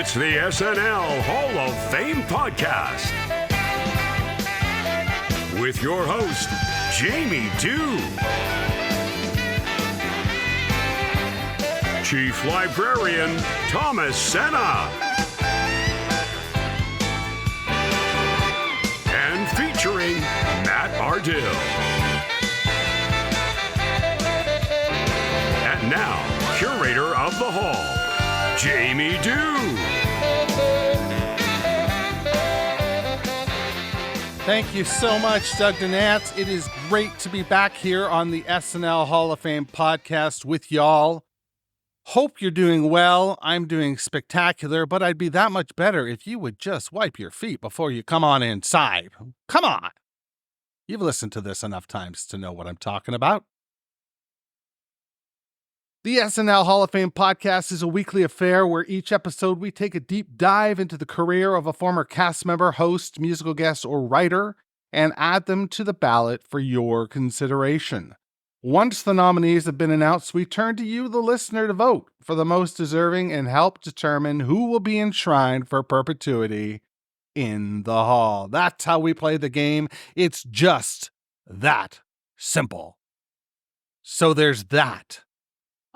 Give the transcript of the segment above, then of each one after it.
It's the SNL Hall of Fame podcast with your host, Jamie Dew, Chief Librarian Thomas Senna, and featuring Matt Ardill. And now, curator of the hall, Jamie Dew. Thank you so much, Doug Donance. It is great to be back here on the SNL Hall of Fame podcast with y'all. Hope you're doing well. I'm doing spectacular, but I'd be that much better if you would just wipe your feet before you come on inside. Come on. You've listened to this enough times to know what I'm talking about. The SNL Hall of Fame podcast is a weekly affair where each episode we take a deep dive into the career of a former cast member, host, musical guest, or writer and add them to the ballot for your consideration. Once the nominees have been announced, we turn to you, the listener, to vote for the most deserving and help determine who will be enshrined for perpetuity in the hall. That's how we play the game. It's just that simple. So there's that.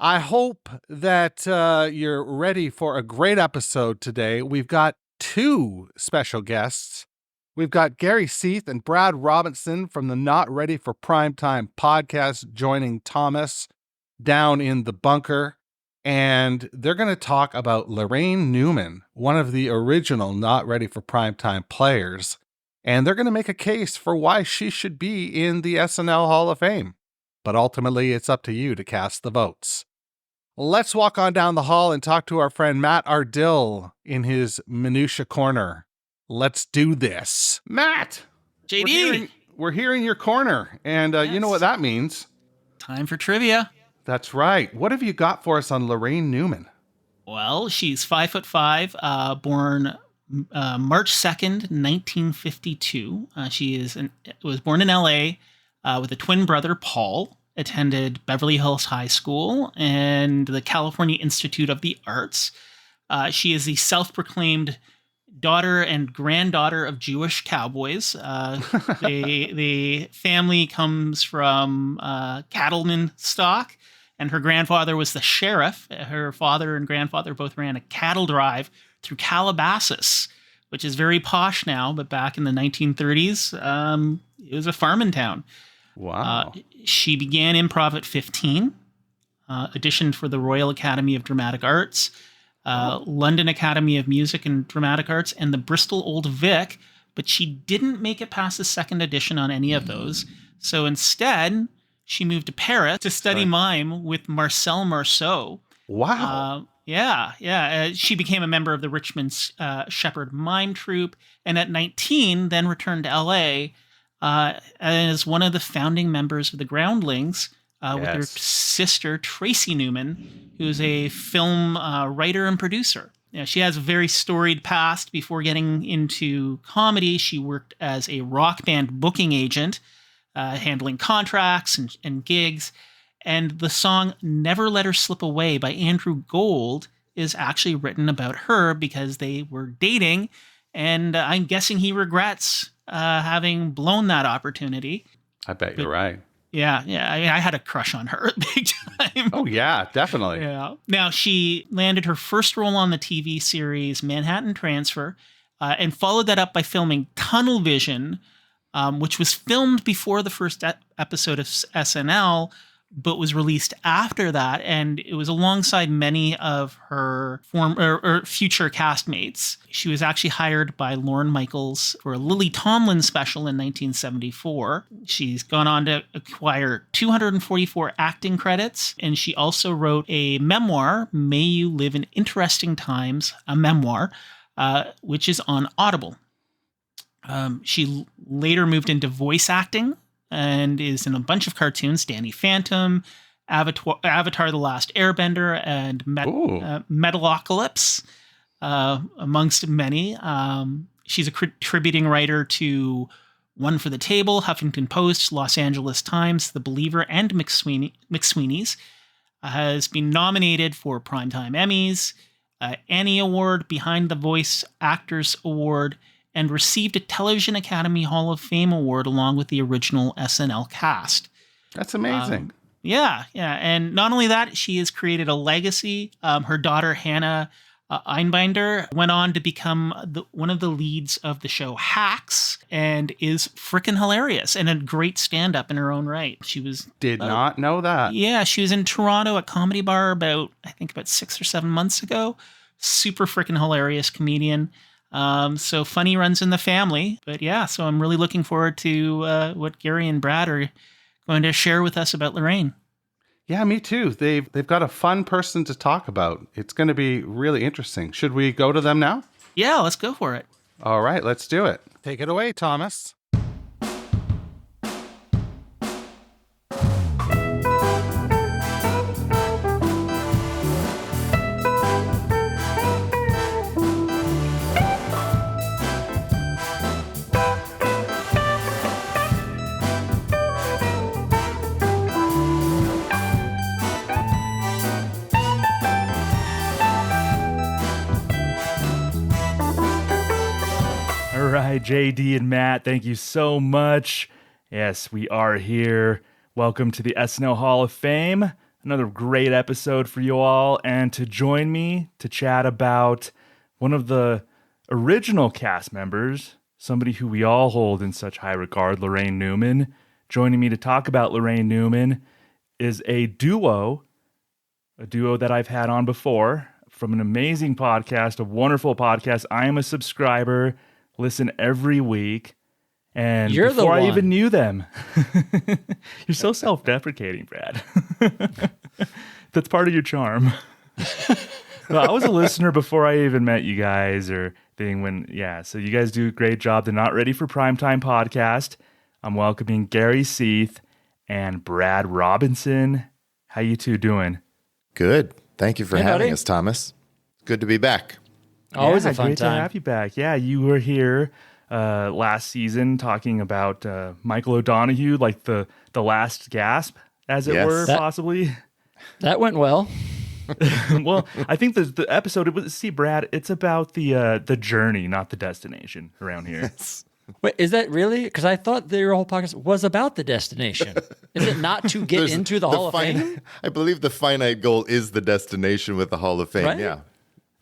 I hope that you're ready for a great episode today. We've got two special guests. We've got Gary Seath and Brad Robinson from the Not Ready for Primetime podcast joining Thomas down in the bunker. And they're going to talk about Laraine Newman, one of the original Not Ready for Primetime players. And they're going to make a case for why she should be in the SNL Hall of Fame. But ultimately, it's up to you to cast the votes. Let's walk on down the hall and talk to our friend Matt Ardill in his Minutia Corner. Let's do this. Matt! JD! We're here in your corner, and Yes. You know what that means. Time for trivia. That's right. What have you got for us on Laraine Newman? Well, she's 5'5", born March 2nd, 1952. She was born in LA with a twin brother, Paul. Attended Beverly Hills High School and the California Institute of the Arts. She is the self-proclaimed daughter and granddaughter of Jewish cowboys. The family comes from cattleman stock, and her grandfather was the sheriff. Her father and grandfather both ran a cattle drive through Calabasas, which is very posh now, but back in the 1930s, it was a farming town. Wow. She began improv at 15, auditioned for the Royal Academy of Dramatic Arts, London Academy of Music and Dramatic Arts, and the Bristol Old Vic, but she didn't make it past the second audition on any of those. So instead, she moved to Paris to study mime with Marcel Marceau. Wow. She became a member of the Richmond Shepherd Mime Troupe, and at 19, then returned to L.A., as one of the founding members of the Groundlings, with her sister, Tracy Newman, who's a film writer and producer. She has a very storied past. Before getting into comedy, she worked as a rock band booking agent, handling contracts and gigs. And the song Never Let Her Slip Away by Andrew Gold is actually written about her because they were dating, and I'm guessing he regrets having blown that opportunity. I bet you're right. Yeah. I had a crush on her big time. Oh, yeah, definitely. Yeah. Now, she landed her first role on the TV series Manhattan Transfer and followed that up by filming Tunnel Vision, which was filmed before the first episode of SNL, but was released after that, and it was alongside many of her future castmates. She was actually hired by Lorne Michaels for a Lily Tomlin special in 1974. She's gone on to acquire 244 acting credits, and she also wrote a memoir, May You Live in Interesting Times, a memoir, which is on Audible. She later moved into voice acting, and is in a bunch of cartoons, Danny Phantom, Avatar The Last Airbender, and Metalocalypse, amongst many. She's a contributing writer to One for the Table, Huffington Post, Los Angeles Times, The Believer, and McSweeney's. Has been nominated for Primetime Emmys, Annie Award, Behind the Voice Actors Award, and received a Television Academy Hall of Fame Award along with the original SNL cast. That's amazing. Yeah. And not only that, she has created a legacy. Her daughter, Hannah Einbinder, went on to become one of the leads of the show Hacks and is freaking hilarious and a great stand-up in her own right. She was... Did not know that. Yeah, she was in Toronto at Comedy Bar about 6 or 7 months ago. Super freaking hilarious comedian. So funny runs in the family. But yeah, so I'm really looking forward to what Gary and Brad are going to share with us about Laraine. Yeah, me too. They've got a fun person to talk about. It's going to be really interesting. Should we go to them now? Yeah, let's go for it. All right, let's do it. Take it away, Thomas. Hi, JD and Matt. Thank you so much. Yes, we are here. Welcome to the SNL Hall of Fame. Another great episode for you all. And to join me to chat about one of the original cast members, somebody who we all hold in such high regard, Laraine Newman. Joining me to talk about Laraine Newman is a duo that I've had on before from an amazing podcast, a wonderful podcast. I am a subscriber. Listen every week, and You're before the I one. even knew them. You're so self-deprecating, Brad. That's part of your charm. Well, I was a listener before I even met you guys or thing so you guys do a great job. The Not Ready for Primetime podcast. I'm welcoming Gary Seath and Brad Robinson. How you two doing? Good. Thank you for Hey, having buddy. us, Thomas. Good to be back. Always Yeah, a fun great time. to have you back. Yeah, you were here last season talking about Michael O'Donoghue, like the last gasp, as it Yes. were, That- possibly. That went well. Well, I think the episode, Brad, it's about the journey, not the destination around here. Wait, is that really? Because I thought your whole podcast was about the destination. Is it not to get There's into the Hall of Fame? I believe the finite goal is the destination with the Hall of Fame. Right? Yeah.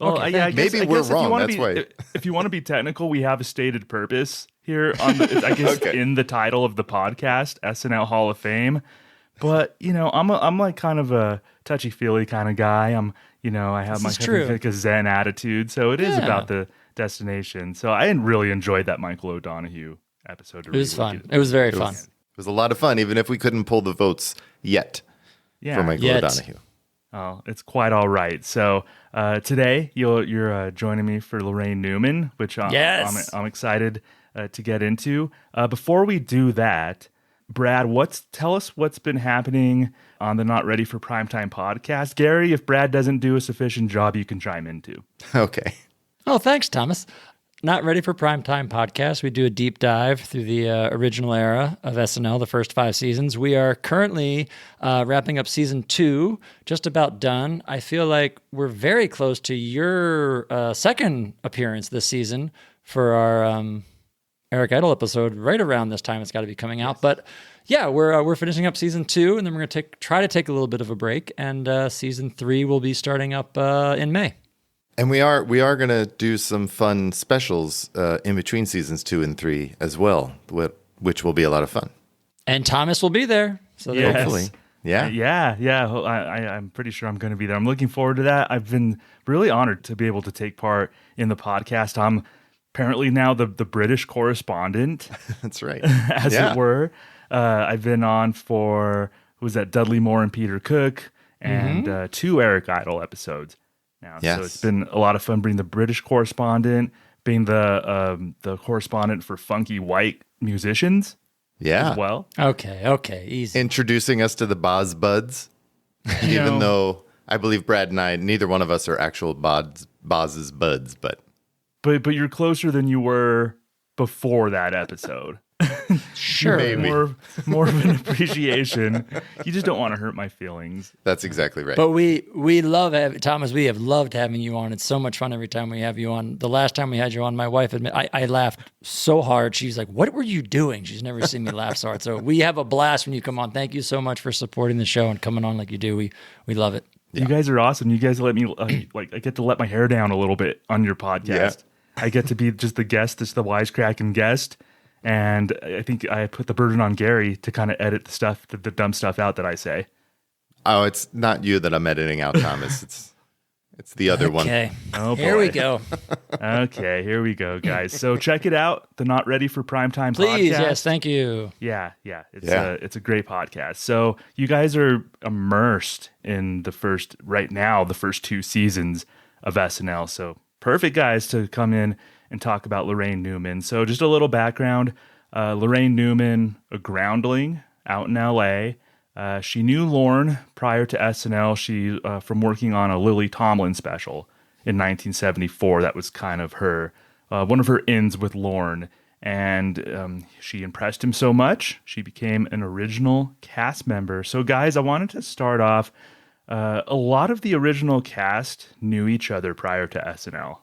Well, Okay, yeah, I guess, Maybe I we're guess if you wrong, wanna that's be, why. If you want to be technical, we have a stated purpose here on the, I guess, Okay. in the title of the podcast, SNL Hall of Fame. But I'm like kind of a touchy-feely kind of guy. I have This is my true. like a Zen attitude, so it is Yeah. about the destination. So I really enjoyed that Michael O'Donoghue episode. It was fun. It was very fun. It was a lot of fun, even if we couldn't pull the votes yet Yeah. for Michael Yet. O'Donoghue. Oh, it's quite all right. So today you're joining me for Laraine Newman, which Yes. I'm excited to get into. Before we do that, Brad, tell us what's been happening on the Not Ready for Primetime podcast. Gary, if Brad doesn't do a sufficient job, you can chime in too. Okay. Oh, thanks, Thomas. Not Ready for Primetime podcast. We do a deep dive through the original era of SNL, the first 5 seasons. We are currently wrapping up season 2, just about done. I feel like we're very close to your second appearance this season for our Eric Idle episode. Right around this time, it's got to be coming out. But yeah, we're finishing up season 2, and then we're going to try to take a little bit of a break. And season 3 will be starting up in May. And we are going to do some fun specials in between seasons 2 and 3 as well, which will be a lot of fun. And Thomas will be there. So there you go. Hopefully. Yeah. Yeah. I'm pretty sure I'm going to be there. I'm looking forward to that. I've been really honored to be able to take part in the podcast. I'm apparently now the British correspondent, That's right. as Yeah. it were. I've been on for, who was that, Dudley Moore and Peter Cook, and 2 Eric Idle episodes now. Yes. So it's been a lot of fun being the British correspondent, being the correspondent for funky white musicians Yeah. as well. Okay, easy. Introducing us to the Boz Buds, even though I believe Brad and I, neither one of us are actual Boz's buds, but But you're closer than you were before that episode. Sure. Maybe. more of an appreciation. You just don't want to hurt my feelings. That's exactly right. But we love Thomas. We have loved having you on. It's so much fun every time we have you on. The last time we had you on, my wife I laughed so hard. She's like, "What were you doing?" She's never seen me laugh so hard. So we have a blast when you come on. Thank you so much for supporting the show and coming on like you do. We love it. You guys are awesome. You guys let me I get to let my hair down a little bit on your podcast. Yeah. I get to be just the guest, just the wisecracking guest. And I think I put the burden on Gary to kind of edit the dumb stuff out that I say. Oh, it's not you that I'm editing out, Thomas. It's the other one. Okay. Oh, Here boy. we go. Okay, here we go, guys. So check it out, the Not Ready for Primetime Please, podcast. yes, thank you. Yeah. It's a great podcast. So you guys are immersed in the first 2 seasons of SNL. So perfect guys to come in and talk about Laraine Newman. So just a little background. Laraine Newman, a groundling out in LA. She knew Lorne prior to SNL. She from working on a Lily Tomlin special in 1974. That was kind of her one of her ins with Lorne. And she impressed him so much, she became an original cast member. So guys, I wanted to start off, a lot of the original cast knew each other prior to SNL.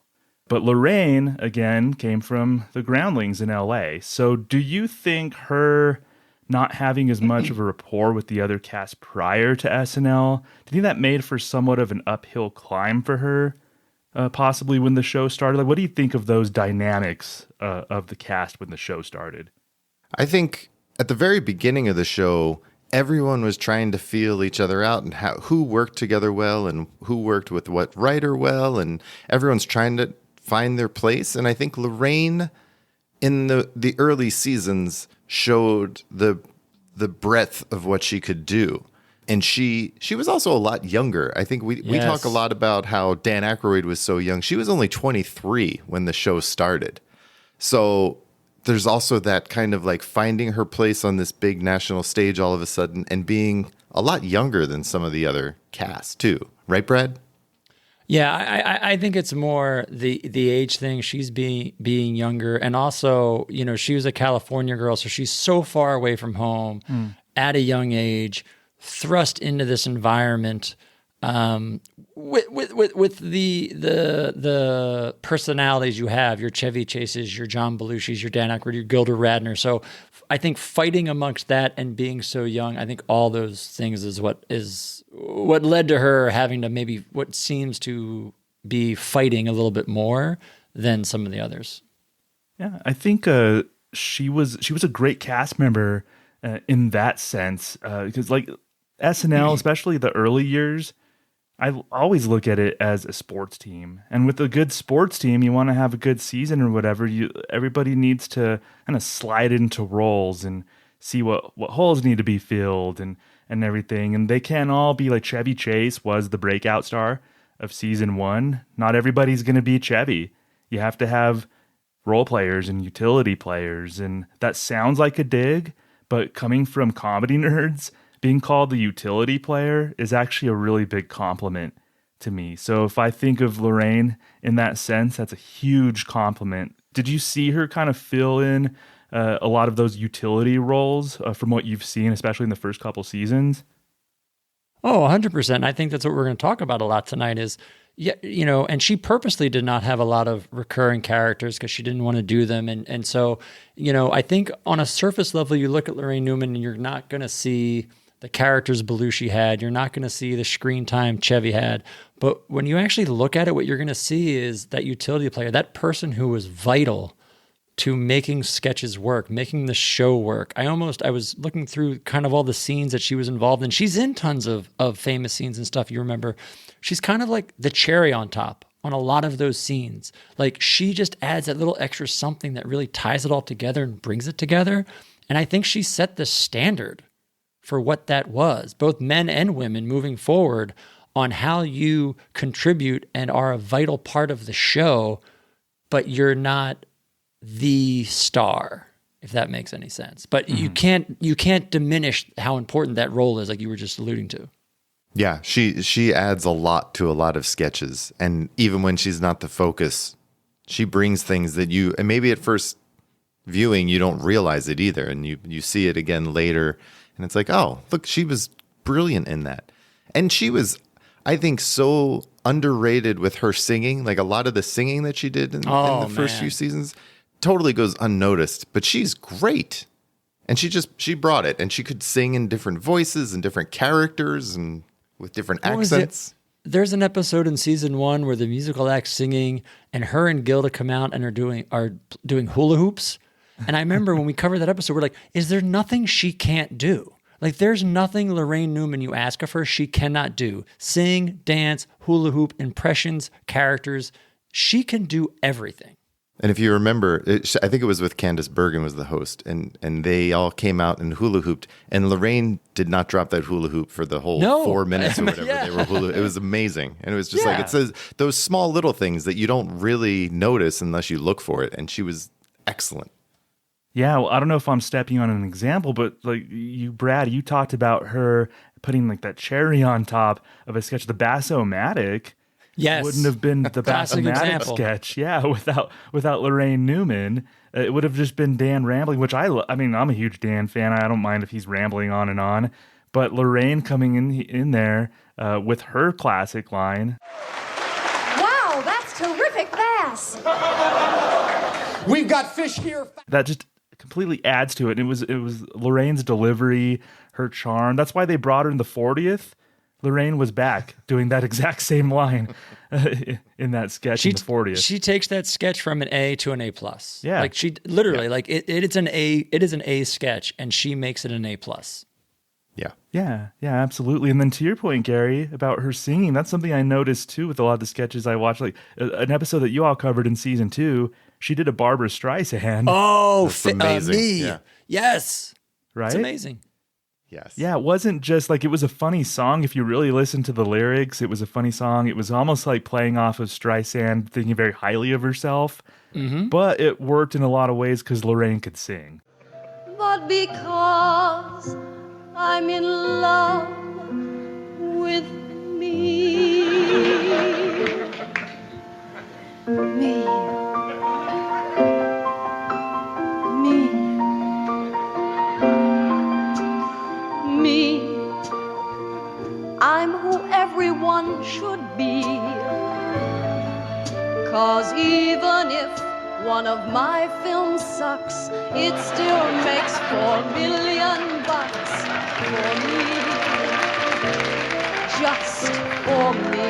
But Laraine, again, came from the groundlings in LA. So do you think her not having as much of a rapport with the other cast prior to SNL, do you think that made for somewhat of an uphill climb for her, possibly when the show started? Like, what do you think of those dynamics of the cast when the show started? I think at the very beginning of the show, everyone was trying to feel each other out and who worked together well and who worked with what writer well, and everyone's trying to find their place. And I think Laraine in the early seasons showed the breadth of what she could do. And she was also a lot younger. I think we talk a lot about how Dan Aykroyd was so young. She was only 23 when the show started. So there's also that kind of like finding her place on this big national stage all of a sudden and being a lot younger than some of the other cast too. Right, Brad? Yeah, I think it's more the age thing. She's being younger, and also, she was a California girl, so she's so far away from home at a young age, thrust into this environment with the personalities you have, your Chevy Chases, your John Belushis, your Dan Aykroyd, your Gilda Radner. So I think fighting amongst that and being so young, I think all those things is what led to her having to maybe what seems to be fighting a little bit more than some of the others. Yeah, I think she was a great cast member in that sense, because like SNL, especially the early years, I always look at it as a sports team. And with a good sports team, you want to have a good season or whatever. Everybody needs to kind of slide into roles and see what holes need to be filled and everything. And they can't all be like Chevy Chase was the breakout star of season 1. Not everybody's going to be Chevy. You have to have role players and utility players. And that sounds like a dig, but coming from comedy nerds, being called the utility player is actually a really big compliment to me. So if I think of Laraine in that sense, that's a huge compliment. Did you see her kind of fill in a lot of those utility roles from what you've seen, especially in the first couple seasons? Oh, 100%. I think that's what we're going to talk about a lot tonight is, and she purposely did not have a lot of recurring characters because she didn't want to do them. And so, I think on a surface level, you look at Laraine Newman and you're not going to see the characters Belushi had. You're not going to see the screen time Chevy had. But when you actually look at it, what you're going to see is that utility player, that person who was vital to making sketches work, making the show work. I was looking through kind of all the scenes that she was involved in. She's in tons of famous scenes and stuff. You remember, she's kind of like the cherry on top on a lot of those scenes. Like she just adds that little extra something that really ties it all together and brings it together. And I think she set the standard for what that was, both men and women moving forward on how you contribute and are a vital part of the show, but you're not the star, if that makes any sense. But you can't diminish how important that role is, like you were just alluding to. Yeah, she adds a lot to a lot of sketches, and even when she's not the focus, she brings things that and maybe at first viewing, you don't realize it either. And you see it again later, and it's like, oh, look, she was brilliant in that. And she was, I think, so underrated with her singing. Like a lot of the singing that she did in the first few seasons totally goes unnoticed, but she's great. And she brought it, and she could sing in different voices and different characters and with different accents. There's an episode in season 1 where the musical act's singing, and her and Gilda come out and are doing hula hoops. And I remember when we covered that episode, we're like, is there nothing she can't do? Like, there's nothing Laraine Newman you ask of her she cannot do. Sing, dance, hula hoop, impressions, characters. She can do everything. And if you remember, I think it was with Candice Bergen was the host, and they all came out and hula hooped, and Laraine did not drop that hula hoop for the whole 4 minutes or whatever they were hula. It was amazing, and it was just like, it says those small little things that you don't really notice unless you look for it, and she was excellent. Yeah, well, I don't know if I'm stepping on an example, but like you, Brad, you talked about her putting like that cherry on top of a sketch, the Bass-O-Matic. Yes. Wouldn't have been the Bass-O-Matic sketch, without Laraine Newman. It would have just been Dan rambling, which I mean, I'm a huge Dan fan. I don't mind if he's rambling on and on. But Laraine coming in there with her classic line. Wow, that's terrific bass. We've got fish here. That just completely adds to it. It was Lorraine's delivery, her charm. That's why they brought her in the 40th. Laraine was back doing that exact same line in that sketch in the 40th. She takes that sketch from an A to an A+. Yeah. Like she literally, like it is an A sketch, and she makes it an A+. Yeah, absolutely. And then to your point, Gary, about her singing, that's something I noticed too with a lot of the sketches I watched. Like an episode that you all covered in season 2, she did a Barbra Streisand. Oh, amazing. Me. Yeah. Yes. Right? It's amazing. Yes. Yeah, it wasn't just like, it was a funny song. If you really listen to the lyrics, it was a funny song. It was almost like playing off of Streisand, thinking very highly of herself. Mm-hmm. But it worked in a lot of ways because Laraine could sing. But because I'm in love with me. I'm who everyone should be. 'Cause even if one of my films sucks, it still makes $4 million for me. Just for me.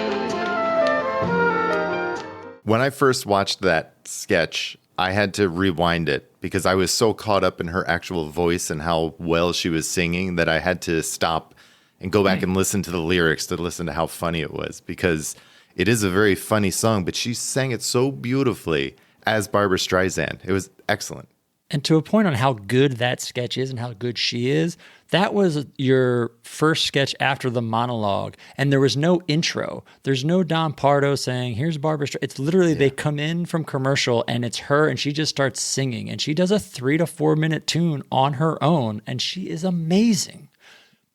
When I first watched that sketch, I had to rewind it because I was so caught up in her actual voice and how well she was singing that I had to stop and go back and listen to the lyrics to listen to how funny it was, because it is a very funny song, but she sang it so beautifully as Barbra Streisand. It was excellent. And to a point on how good that sketch is and how good she is, that was your first sketch after the monologue. And there was no intro. There's no Don Pardo saying, here's Barbra Streisand. It's literally they come in from commercial and it's her and she just starts singing. And she does a 3 to 4 minute tune on her own. And she is amazing.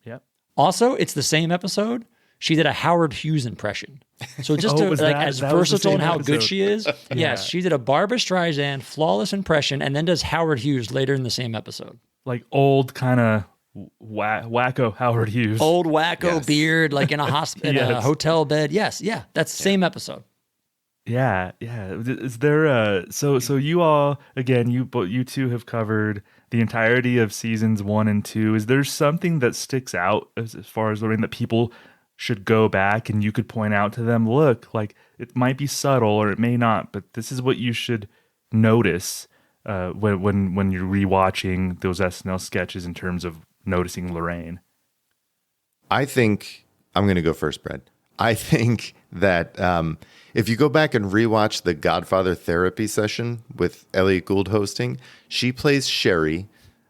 Yep. Also, it's the same episode. She did a Howard Hughes impression. So just as versatile and how good she is. Yes, she did a Barbra Streisand flawless impression and then does Howard Hughes later in the same episode. Like old kind of wacko Howard Hughes. Old wacko beard, like in a a hotel bed. Yes, that's the same episode. Yeah. Is there so you all, again, you two have covered the entirety of seasons 1 and 2. Is there something that sticks out as far as Laraine that people should go back and you could point out to them, look, like it might be subtle or it may not, but this is what you should notice when you're rewatching those SNL sketches in terms of noticing Laraine? I think I'm going to go first, Brad. I think that if you go back and rewatch the Godfather therapy session with Elliot Gould hosting, she plays Sherry.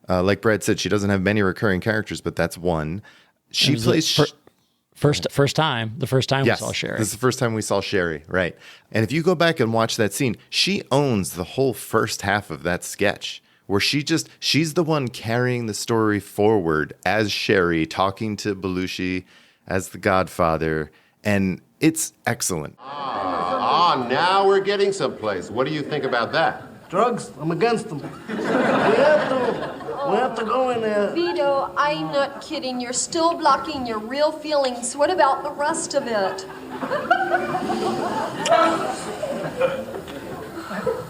Like Brad said, she doesn't have many recurring characters, but that's one. She plays first time we saw Sherry. This is the first time we saw Sherry, right? And if you go back and watch that scene, she owns the whole first half of that sketch, where she's the one carrying the story forward as Sherry, talking to Belushi as the Godfather, and it's excellent. Now we're getting someplace. What do you think about that? Drugs? I'm against them. We have to go in there. Vito, I'm not kidding. You're still blocking your real feelings. What about the rest of it?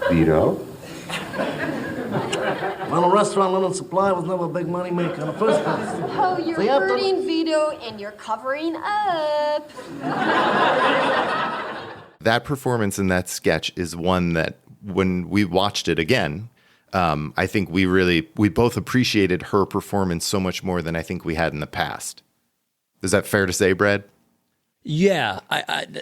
Vito? Well, a restaurant linen supply was never a big money maker in the first place. Oh, you're So you have to- hurting Vito and you're covering up. That performance in that sketch is one that when we watched it again, I think we both appreciated her performance so much more than I think we had in the past. Is that fair to say, Brad? Yeah,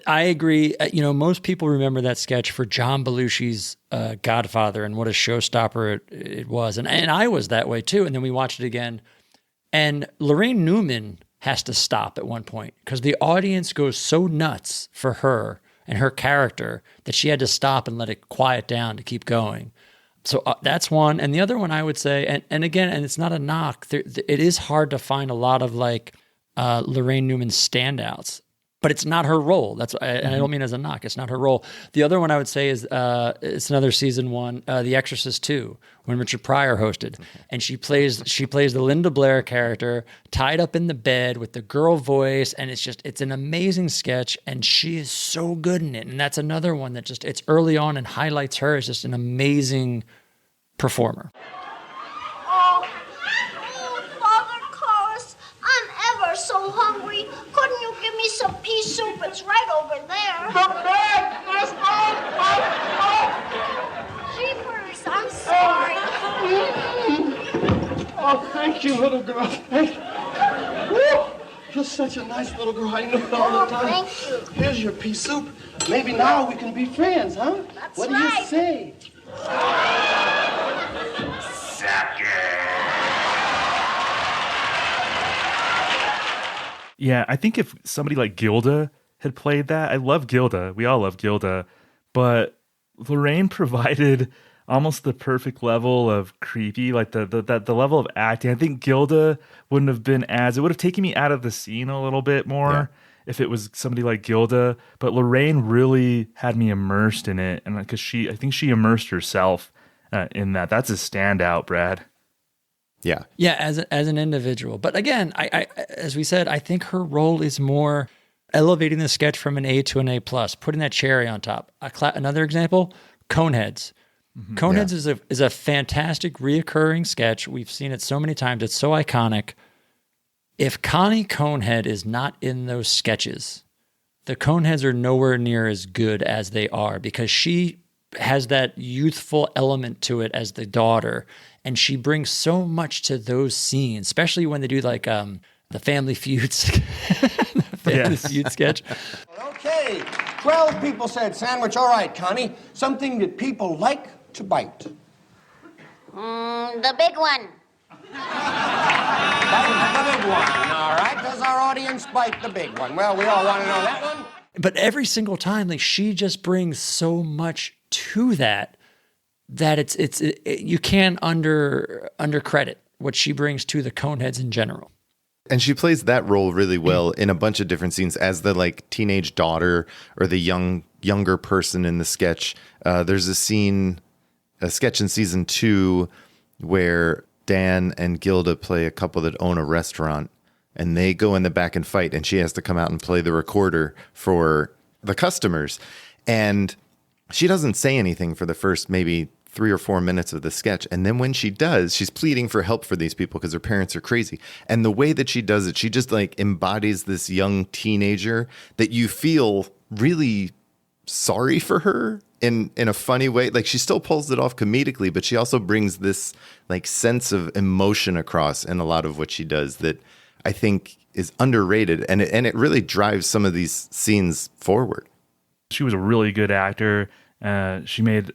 I agree. Most people remember that sketch for John Belushi's Godfather and what a showstopper it was. And I was that way too. And then we watched it again. And Laraine Newman has to stop at one point because the audience goes so nuts for her and her character that she had to stop and let it quiet down to keep going. So that's one. And the other one I would say, and again, and it's not a knock, it is hard to find a lot of Laraine Newman standouts. But it's not her role. And I don't mean as a knock. It's not her role. The other one I would say is it's another season one, The Exorcist 2, when Richard Pryor hosted, and she plays the Linda Blair character tied up in the bed with the girl voice, and it's an amazing sketch, and she is so good in it. And that's another one that it's early on and highlights her as just an amazing performer. Father Chorus, I'm ever so hungry. Couldn't you give me some pea soup? It's right over there. The bed is Jeepers, I'm sorry. Oh, thank you, little girl. Thank you. Woo! You're such a nice little girl. I knew it all the time. Thank you. Here's your pea soup. Maybe now we can be friends, huh? That's what do right. you say? Yeah, I think if somebody like Gilda had played that, I love Gilda. We all love Gilda. But Laraine provided almost the perfect level of creepy, like the level of acting. I think Gilda wouldn't have been it would have taken me out of the scene a little bit more if it was somebody like Gilda. But Laraine really had me immersed in it. And because I think she immersed herself in that. That's a standout, Brad. Yeah. Yeah, as an individual. But again, I as we said, I think her role is more elevating the sketch from an A to an A+, putting that cherry on top. Another example, Coneheads. Mm-hmm. Coneheads is a fantastic reoccurring sketch. We've seen it so many times. It's so iconic. If Connie Conehead is not in those sketches, the Coneheads are nowhere near as good as they are because she has that youthful element to it as the daughter. And she brings so much to those scenes, especially when they do the Family Feud, Feud sketch. Okay, 12 people said sandwich. All right, Connie, something that people like to bite. The big one. The big one. All right, does our audience bite the big one? Well, we all want to know that one. But every single time, she just brings so much to that you can't undercredit what she brings to the Coneheads in general. And she plays that role really well in a bunch of different scenes as the teenage daughter or the younger person in the sketch. There's a sketch in season 2 where Dan and Gilda play a couple that own a restaurant, and they go in the back and fight, and she has to come out and play the recorder for the customers. And she doesn't say anything for the first maybe 3 or 4 minutes of the sketch. And then when she does, she's pleading for help for these people because their parents are crazy. And the way that she does it, she just embodies this young teenager that you feel really sorry for her in a funny way. She still pulls it off comedically, but she also brings this sense of emotion across in a lot of what she does that I think is underrated. And it really drives some of these scenes forward. She was a really good actor. She made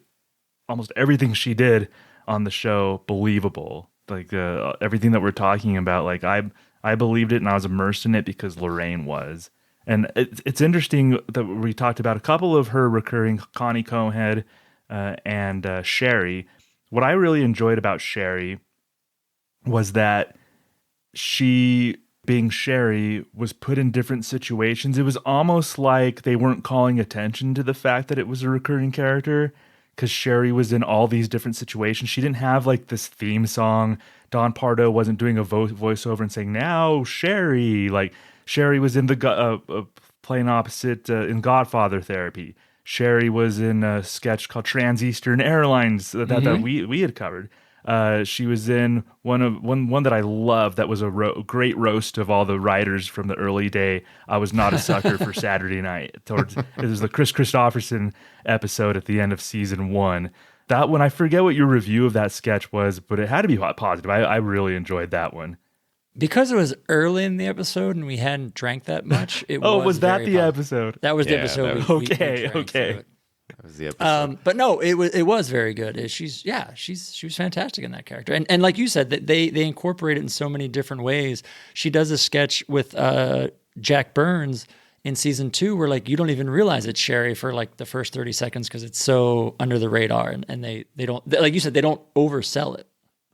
almost everything she did on the show believable. Everything that we're talking about, I believed it and I was immersed in it because Laraine was. And it's interesting that we talked about a couple of her recurring, Connie Conehead and Sherry. What I really enjoyed about Sherry was that she, being Sherry, was put in different situations. It was almost like they weren't calling attention to the fact that it was a recurring character, because Sherry was in all these different situations. She didn't have like this theme song. Don Pardo wasn't doing a voiceover and saying, now Sherry. Like Sherry was in the playing opposite in Godfather Therapy. Sherry was in a sketch called Trans-Eastern Airlines that we had covered. She was in one that I love that was a great roast of all the writers from the early day. I Was Not a Sucker for Saturday Night. It was the Chris Christopherson episode at the end of season 1. That one, I forget what your review of that sketch was, but it had to be positive. I really enjoyed that one. Because it was early in the episode and we hadn't drank that much, was that the episode? That was the episode. Okay. That was the episode. But no, it was very good. She was fantastic in that character, and like you said, that they incorporate it in so many different ways. She does a sketch with Jack Burns in season 2 where like you don't even realize it's Sherry for like the first 30 seconds because it's so under the radar, and they don't, like you said, they don't oversell it.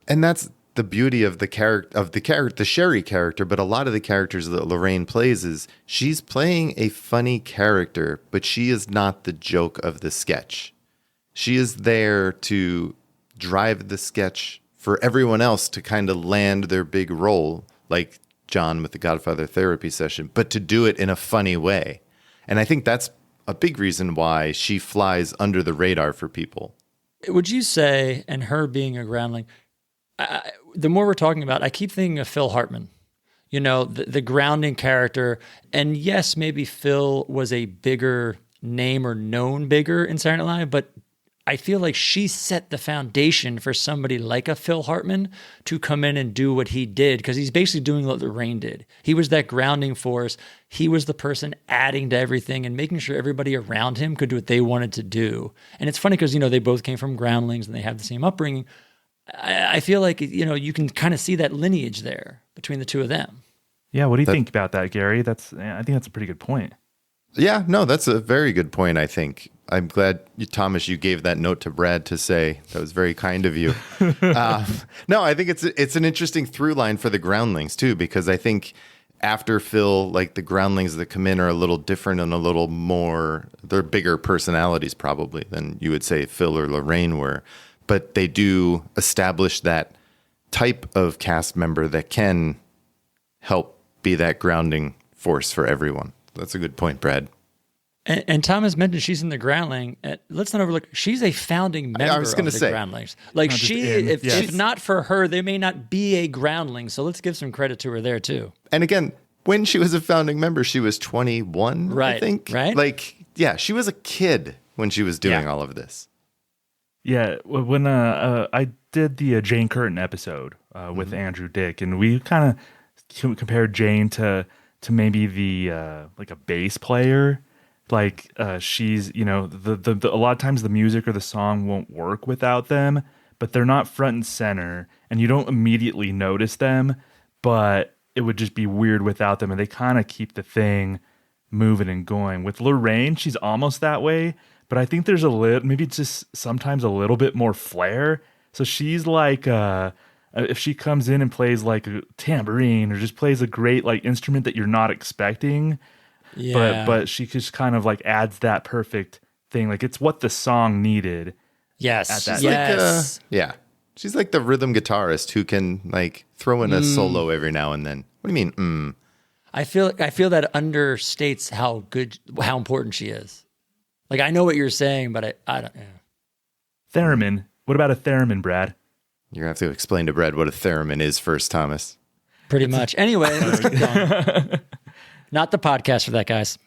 And that's the beauty of the Sherry character, but a lot of the characters that Laraine plays is she's playing a funny character, but she is not the joke of the sketch. She is there to drive the sketch for everyone else to kind of land their big role, like John with the Godfather therapy session, but to do it in a funny way. And I think that's a big reason why she flies under the radar for people. Would you say, and her being a groundling, the more we're talking about, I keep thinking of Phil Hartman, you know, the grounding character. And yes, maybe Phil was a bigger name or known bigger in Saturday Night Live, but I feel like she set the foundation for somebody like a Phil Hartman to come in and do what he did, because he's basically doing what Laraine did. He was that grounding force. He was the person adding to everything and making sure everybody around him could do what they wanted to do. And it's funny because, you know, they both came from groundlings and they have the same upbringing. I feel like, you know, you can kind of see that lineage there between the two of them. Yeah, what do you think about that, Gary? I think that's a pretty good point. Yeah, no, that's a very good point, I think. I'm glad, Thomas, you gave that note to Brad to say. That was very kind of you. No, I think it's an interesting through line for the groundlings, too, because I think after Phil, like the groundlings that come in are a little different and a little more, they're bigger personalities probably than you would say Phil or Laraine were. But they do establish that type of cast member that can help be that grounding force for everyone. That's a good point, Brad. And Thomas mentioned she's in the groundling. Let's not overlook, she's a founding member of the groundlings. Like if not for her, there may not be a groundling. So let's give some credit to her there too. And again, when she was a founding member, she was 21, right, I think. Right? Like, yeah, she was a kid when she was doing all of this. Yeah, when I did the Jane Curtin episode with Andrew Dick, and we kind of compared Jane to maybe the like a bass player. Like she's, you know, the a lot of times the music or the song won't work without them, but they're not front and center, and you don't immediately notice them, but it would just be weird without them, and they kind of keep the thing moving and going. With Laraine, she's almost that way. But I think there's maybe just sometimes a little bit more flair. So she's like, if she comes in and plays like a tambourine or just plays a great like instrument that you're not expecting, but she just kind of like adds that perfect thing. Like it's what the song needed. Yes. At that yeah. She's like the rhythm guitarist who can like throw in a solo every now and then. What do you mean? I feel that understates how important she is. Like, I know what you're saying, but I don't. Yeah. Theremin. What about a theremin, Brad? You're going to have to explain to Brad what a theremin is first, Thomas. Pretty much. Anyway, let's keep going. Not the podcast for that, guys.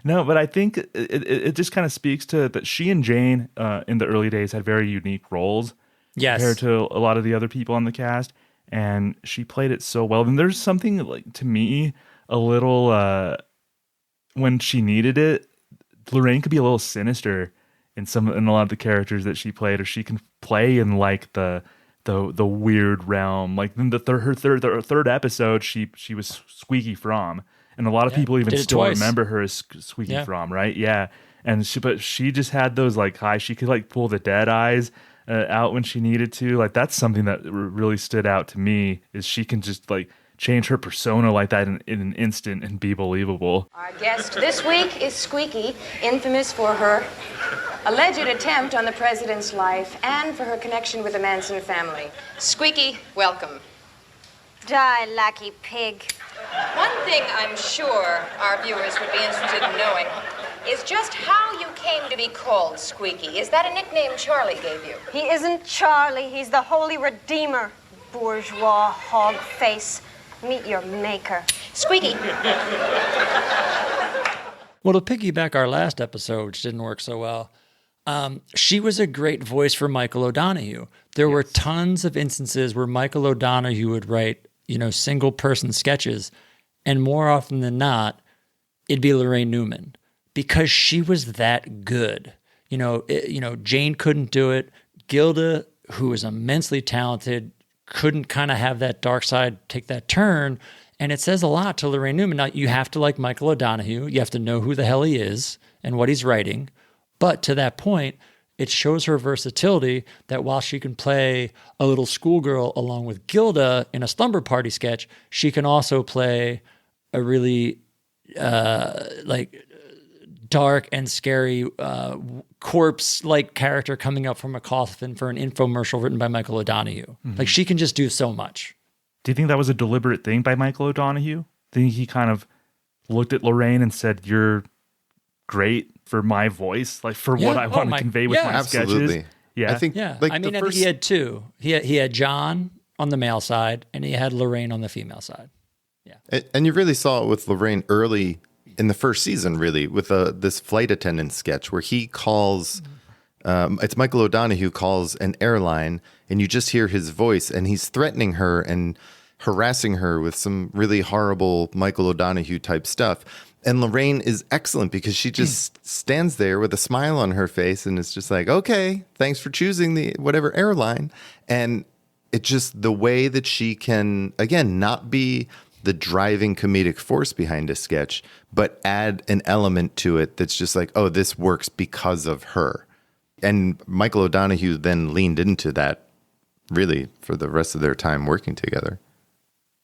No, but I think it just kind of speaks to that she and Jane in the early days had very unique roles compared to a lot of the other people on the cast, and she played it so well. And there's something, like, to me, a little, when she needed it, Laraine could be a little sinister in a lot of the characters that she played, or she can play in like the weird realm. Like in her third episode, she was Squeaky Fromm, and a lot of people even still remember her as Squeaky Fromm, right? Yeah, and she just had those like she could like pull the dead eyes out when she needed to. Like that's something that really stood out to me, is she can just like change her persona like that in an instant and be believable. Our guest this week is Squeaky, infamous for her alleged attempt on the president's life and for her connection with the Manson family. Squeaky, welcome. Die, lackey pig. One thing I'm sure our viewers would be interested in knowing is just how you came to be called Squeaky. Is that a nickname Charlie gave you? He isn't Charlie, he's the Holy Redeemer. Bourgeois hog face. Meet your maker. Squeaky. Well, to piggyback our last episode, which didn't work so well, she was a great voice for Michael O'Donoghue. There were tons of instances where Michael O'Donoghue would write, single person sketches, and more often than not, it'd be Laraine Newman because she was that good. Jane couldn't do it. Gilda, who was immensely talented, couldn't kind of have that dark side take that turn. And it says a lot to Laraine Newman. Now, you have to like Michael O'Donoghue. You have to know who the hell he is and what he's writing. But to that point, it shows her versatility that while she can play a little schoolgirl along with Gilda in a slumber party sketch, she can also play a really dark and scary corpse-like character coming up from a coffin for an infomercial written by Michael O'Donoghue. Mm-hmm. Like, she can just do so much. Do you think that was a deliberate thing by Michael O'Donoghue? Do you think he kind of looked at Laraine and said, "You're great for my voice, like for what I want to convey with my absolutely. sketches"? Yeah, I think. Yeah, Like I think he had two. He had John on the male side, and he had Laraine on the female side. Yeah, And you really saw it with Laraine early in the first season, really, with this flight attendant sketch where he calls. It's Michael O'Donoghue calls an airline, and you just hear his voice, and he's threatening her and harassing her with some really horrible Michael O'Donoghue type stuff. And Laraine is excellent because she just stands there with a smile on her face and it's just like, okay, thanks for choosing the whatever airline. And it just the way that she can, again, not be the driving comedic force behind a sketch, but add an element to it that's just like, oh, this works because of her. And Michael O'Donoghue then leaned into that really for the rest of their time working together.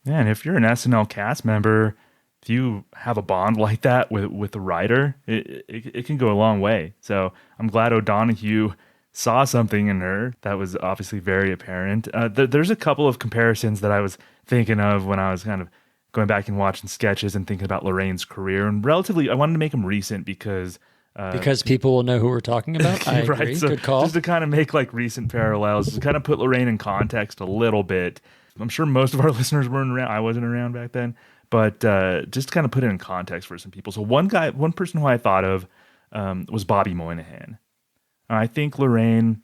Yeah, and if you're an SNL cast member, if you have a bond like that with a writer, it can go a long way. So I'm glad O'Donoghue saw something in her that was obviously very apparent. There's a couple of comparisons that I was thinking of when I was kind of going back and watching sketches and thinking about Lorraine's career. And relatively, I wanted to make them recent because people will know who we're talking about. I agree. Right, so good call. Just to kind of make like recent parallels, to kind of put Laraine in context a little bit. I'm sure most of our listeners weren't around. I wasn't around back then. But just to kind of put it in context for some people. So one person who I thought of was Bobby Moynihan. I think Laraine,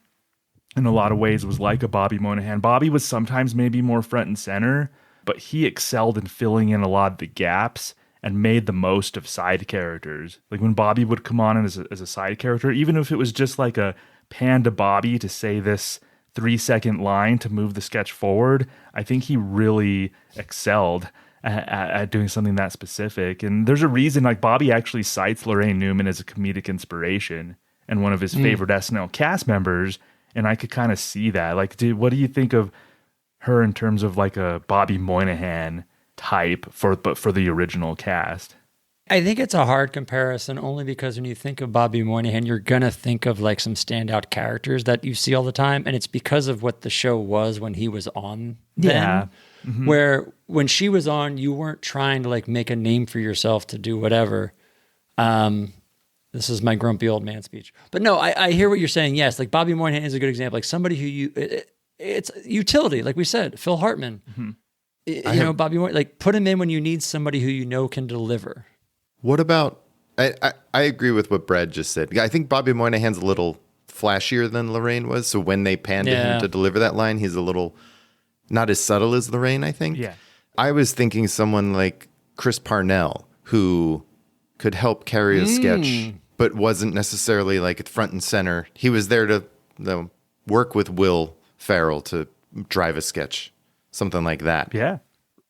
in a lot of ways, was like a Bobby Moynihan. Bobby was sometimes maybe more front and center, but he excelled in filling in a lot of the gaps and made the most of side characters. Like when Bobby would come on as a side character, even if it was just like a pan to Bobby to say this 3-second line to move the sketch forward, I think he really excelled at doing something that specific. And there's a reason, like Bobby actually cites Laraine Newman as a comedic inspiration and one of his favorite SNL cast members. And I could kind of see that. Like, what do you think of her in terms of like a Bobby Moynihan type for the original cast? I think it's a hard comparison only because when you think of Bobby Moynihan, you're going to think of like some standout characters that you see all the time. And it's because of what the show was when he was on then. Yeah. Mm-hmm. Where when she was on, you weren't trying to like make a name for yourself to do whatever. This is my grumpy old man speech. But no, I hear what you're saying. Yes, like Bobby Moynihan is a good example. Like somebody who it's utility, like we said, Phil Hartman. Mm-hmm. Bobby Moynihan, like put him in when you need somebody who you know can deliver. What about, I agree with what Brad just said. I think Bobby Moynihan's a little flashier than Laraine was. So when they panned to him to deliver that line, he's a little not as subtle as Laraine, I think. Yeah. I was thinking someone like Chris Parnell, who could help carry a sketch, but wasn't necessarily like at front and center. He was there to work with Will Ferrell to drive a sketch, something like that. Yeah.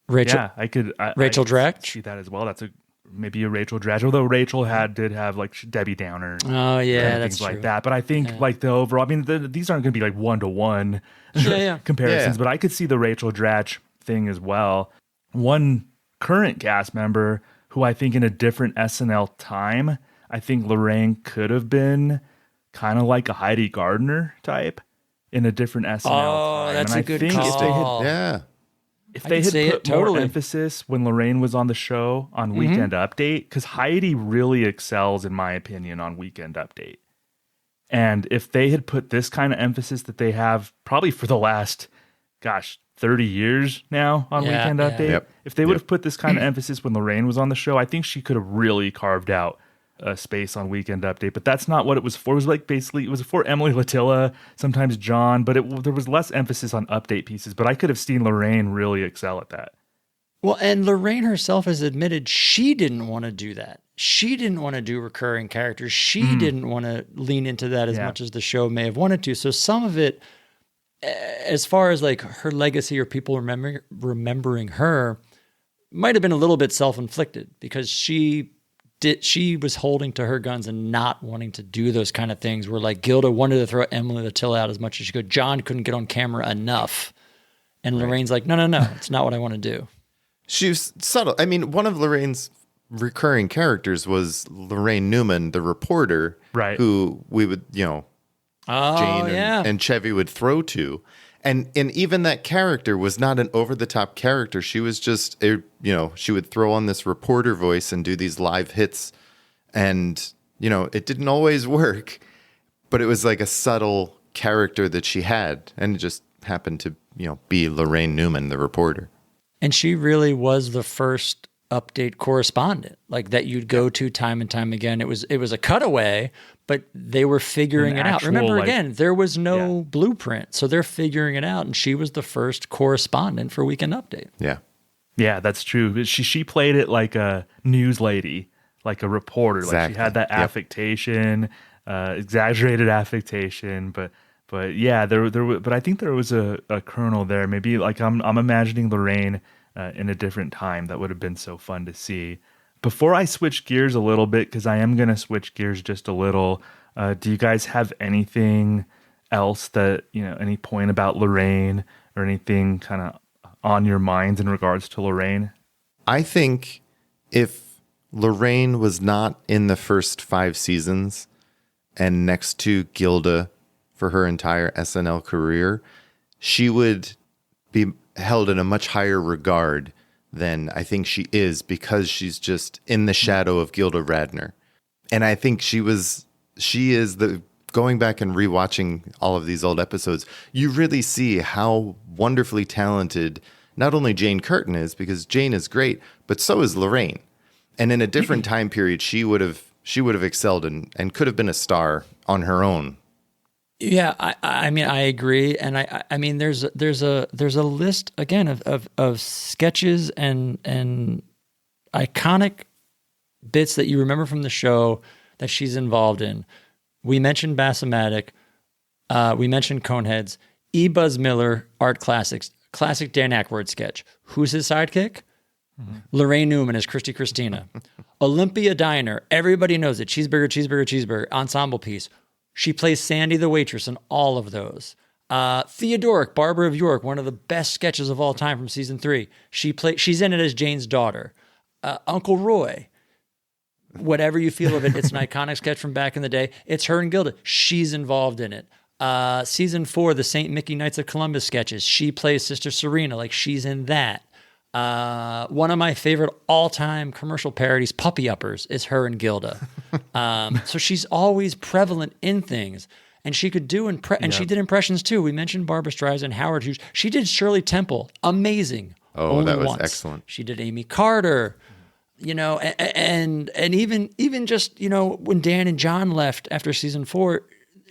Rachel, yeah, I could Dratch see that as well. That's maybe a Rachel Dratch, although Rachel did have like Debbie Downer. Oh yeah, that's things true. like that. But I think like the overall, I mean, these aren't going to be like 1-to-1 comparisons, but I could see the Rachel Dratch thing as well. one current cast member who I think in a different SNL time, I think Laraine could have been kind of like a Heidi Gardner type in a different SNL time. That's and a good think call. If they had put more emphasis when Laraine was on the show on Weekend Update, because Heidi really excels, in my opinion, on Weekend Update. And if they had put this kind of emphasis that they have probably for the last, 30 years now on Weekend Update, if they would have put this kind of emphasis when Laraine was on the show, I think she could have really carved out a space on Weekend Update. But that's not what it was for. It was like basically, it was for Emily Latilla, sometimes John, but there was less emphasis on update pieces. But I could have seen Laraine really excel at that. Well, and Laraine herself has admitted she didn't want to do that. She didn't want to do recurring characters. She didn't want to lean into that as much as the show may have wanted to. So some of it, as far as like her legacy or people remembering her, might have been a little bit self-inflicted because she was holding to her guns and not wanting to do those kind of things where like Gilda wanted to throw Emily Latilla out as much as she could. John couldn't get on camera enough. And Lorraine's like, no, it's not what I want to do. She was subtle. I mean, one of Lorraine's recurring characters was Laraine Newman, the reporter, right? Who we would, Jane and Chevy would throw to. And even that character was not an over-the-top character. She was just, she would throw on this reporter voice and do these live hits. And, it didn't always work, but it was like a subtle character that she had. And it just happened to, be Laraine Newman, the reporter. And she really was the first update correspondent, like that you'd go to time and time again. It was a cutaway, but they were figuring it out. Remember, again, there was no blueprint, so they're figuring it out. And she was the first correspondent for Weekend Update. Yeah, that's true. She played it like a news lady, like a reporter. Exactly. Like she had that affectation, exaggerated affectation, but yeah, but I think there was a kernel there. Maybe like I'm imagining Laraine in a different time. That would have been so fun to see. Before I switch gears a little bit, because I am going to switch gears just a little, do you guys have anything else that, any point about Laraine or anything kind of on your minds in regards to Laraine? I think if Laraine was not in the first 5 seasons and next to Gilda for her entire SNL career, she would be held in a much higher regard than I think she is, because she's just in the shadow of Gilda Radner. And I think she is going back and rewatching all of these old episodes, you really see how wonderfully talented not only Jane Curtin is, because Jane is great, but so is Laraine. And in a different time period, she would have excelled and could have been a star on her own. Yeah, I mean, I agree, and I mean, there's a list again of sketches and iconic bits that you remember from the show that she's involved in. We mentioned Bassomatic, we mentioned Coneheads, E. Buzz Miller, Art Classics, classic Dan Aykroyd sketch. Who's his sidekick? Laraine Newman as Christy Christina. Olympia Diner, everybody knows it. Cheeseburger, cheeseburger, cheeseburger. Ensemble piece. She plays Sandy the waitress in all of those. Theodoric, Barbara of York, one of the best sketches of all time from season 3. She's in it as Jane's daughter. Uncle Roy, whatever you feel of it, it's an iconic sketch from back in the day. It's her and Gilda. She's involved in it. Season 4, the St. Mickey Knights of Columbus sketches. She plays Sister Serena, like she's in that. One of my favorite all-time commercial parodies, Puppy Uppers, is her and Gilda. So she's always prevalent in things, and she could do and she did impressions too. We mentioned Barbra Streisand, Howard Hughes. She did Shirley Temple, amazing. Oh, that was excellent. She did Amy Carter, and even just when Dan and John left after season 4.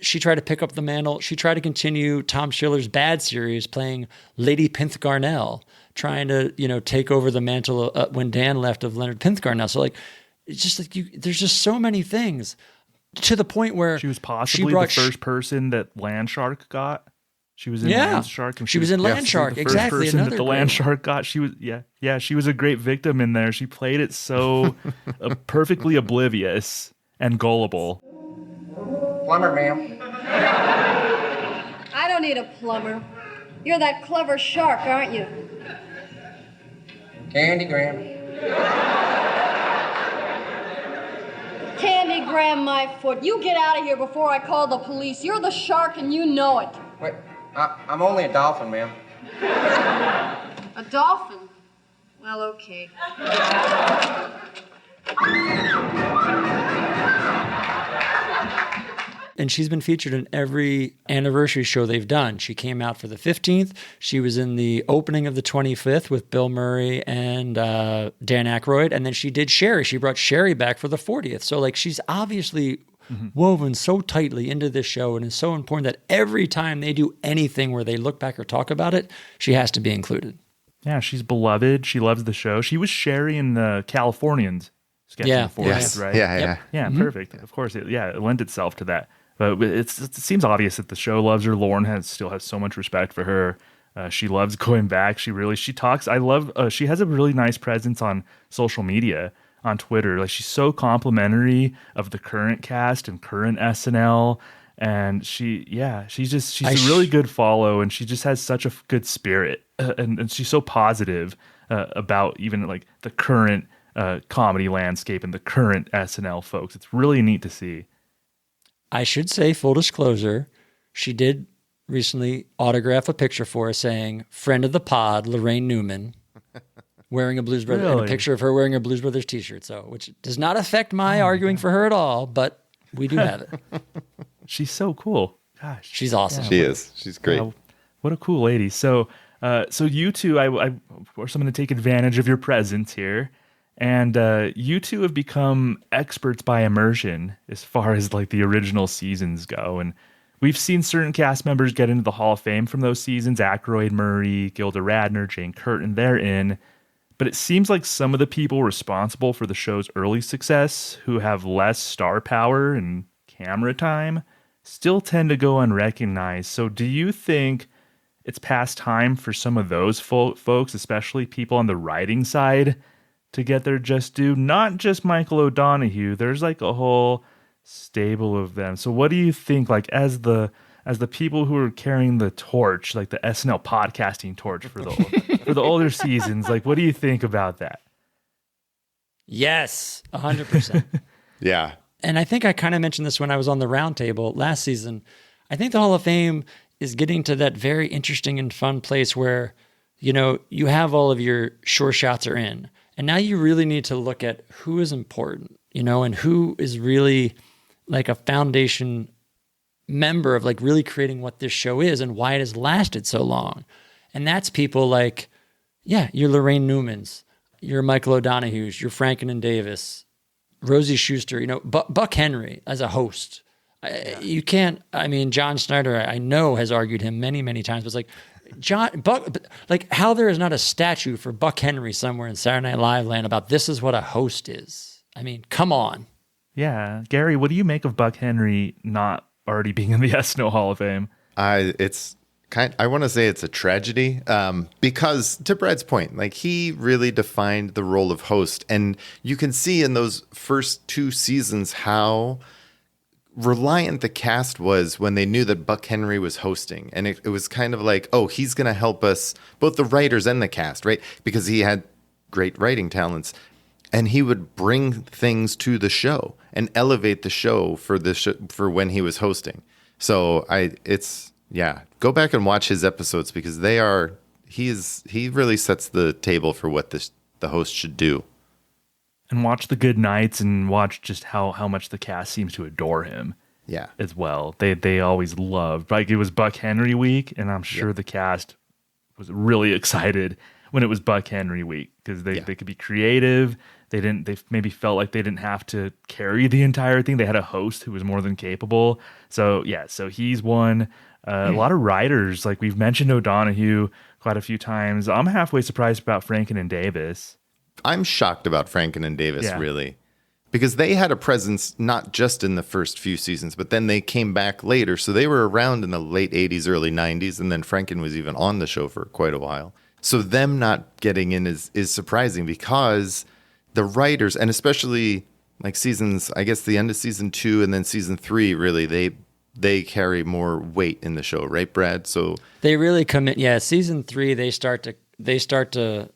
She tried to pick up the mantle. She tried to continue Tom Schiller's Bad series, playing Lady Pinth-Garnell, trying to, take over the mantle when Dan left of Leonard Pinth-Garnell. So it's just like there's just so many things to the point where she was possibly the first person that Landshark got. She was in Landshark. And she was in Landshark. Exactly. Person that the Landshark got. She was, she was a great victim in there. She played it so perfectly oblivious and gullible. Plumber, ma'am. I don't need a plumber. You're that clever shark, aren't you? Candygram. Candygram my foot. You get out of here before I call the police. You're the shark and you know it. Wait, I'm only a dolphin, ma'am. A dolphin? Well, okay. And she's been featured in every anniversary show they've done. She came out for the 15th. She was in the opening of the 25th with Bill Murray and Dan Aykroyd. And then she did Sherry. She brought Sherry back for the 40th. So, like, she's obviously woven so tightly into this show and is so important that every time they do anything where they look back or talk about it, she has to be included. Yeah, she's beloved. She loves the show. She was Sherry in the Californians sketch in the 40s, Yes. right? Yeah. Yeah, perfect. Of course, it lent itself to that. But it seems obvious that the show loves her. Lauren still has so much respect for her. She loves going back. She talks. I love. She has a really nice presence on social media, on Twitter. Like, she's so complimentary of the current cast and current SNL. And she's a really good follow, and she just has such a good spirit, and she's so positive about even like the current comedy landscape and the current SNL folks. It's really neat to see. I should say, full disclosure, she did recently autograph a picture for us saying, friend of the pod, Laraine Newman, wearing a Blues Brothers, and a picture of her wearing a Blues Brothers t-shirt. So, which does not affect my arguing for her at all, but we do have it. She's so cool. Gosh. She's awesome. She is. She's great. What a cool lady. So you two, I of course, I'm going to take advantage of your presence here. And you two have become experts by immersion as far as like the original seasons go. And we've seen certain cast members get into the Hall of Fame from those seasons. Aykroyd, Murray, Gilda Radner, Jane Curtin, they're in. But it seems like some of the people responsible for the show's early success, who have less star power and camera time, still tend to go unrecognized. So do you think it's past time for some of those folks, especially people on the writing side, to get their just due? Not just Michael O'Donoghue. There's like a whole stable of them. So what do you think, like, as the people who are carrying the torch, like the SNL podcasting torch for the older seasons, like, what do you think about that? Yes, 100%. Yeah. And I think I kind of mentioned this when I was on the roundtable last season. I think the Hall of Fame is getting to that very interesting and fun place where, you know, you have all of your sure shots are in. And now you really need to look at who is important, you know, and who is really like a foundation member of like really creating what this show is and why it has lasted so long. And that's people like, yeah, your Laraine Newmans, your Michael O'Donoghues, your Franken and Davis, Rosie Schuster, you know, Buck Henry as a host. You can't, I mean, John Snyder, I know, has argued him many, many times, but it's like, like how there is not a statue for Buck Henry somewhere in Saturday Night Live land about this is what a host is. I mean, come on. Yeah. Gary, what do you make of Buck Henry not already being in the SNL Hall of Fame? I want to say it's a tragedy, because to Brad's point, like, he really defined the role of host, and you can see in those first two seasons how reliant the cast was when they knew that Buck Henry was hosting. And it was kind of like, oh, he's going to help us, both the writers and the cast, right? Because he had great writing talents. And he would bring things to the show and elevate the show for when he was hosting. So go back and watch his episodes, because he really sets the table for what the host should do. And watch the good nights and watch just how much the cast seems to adore him. Yeah. As well. They always loved, like, it was Buck Henry week, and I'm sure the cast was really excited when it was Buck Henry week, because they could be creative. They maybe felt like they didn't have to carry the entire thing. They had a host who was more than capable. So he's one. A lot of writers, like we've mentioned O'Donoghue quite a few times. I'm halfway surprised about Franken and Davis. I'm shocked about Franken and Davis, really, because they had a presence not just in the first few seasons, but then they came back later. So they were around in the late 80s, early 90s, and then Franken was even on the show for quite a while. So them not getting in is surprising, because the writers, and especially like seasons, I guess the end of season 2 and then season 3, really, they carry more weight in the show, right, Brad? So they really commit. Yeah, season 3, they start to they start to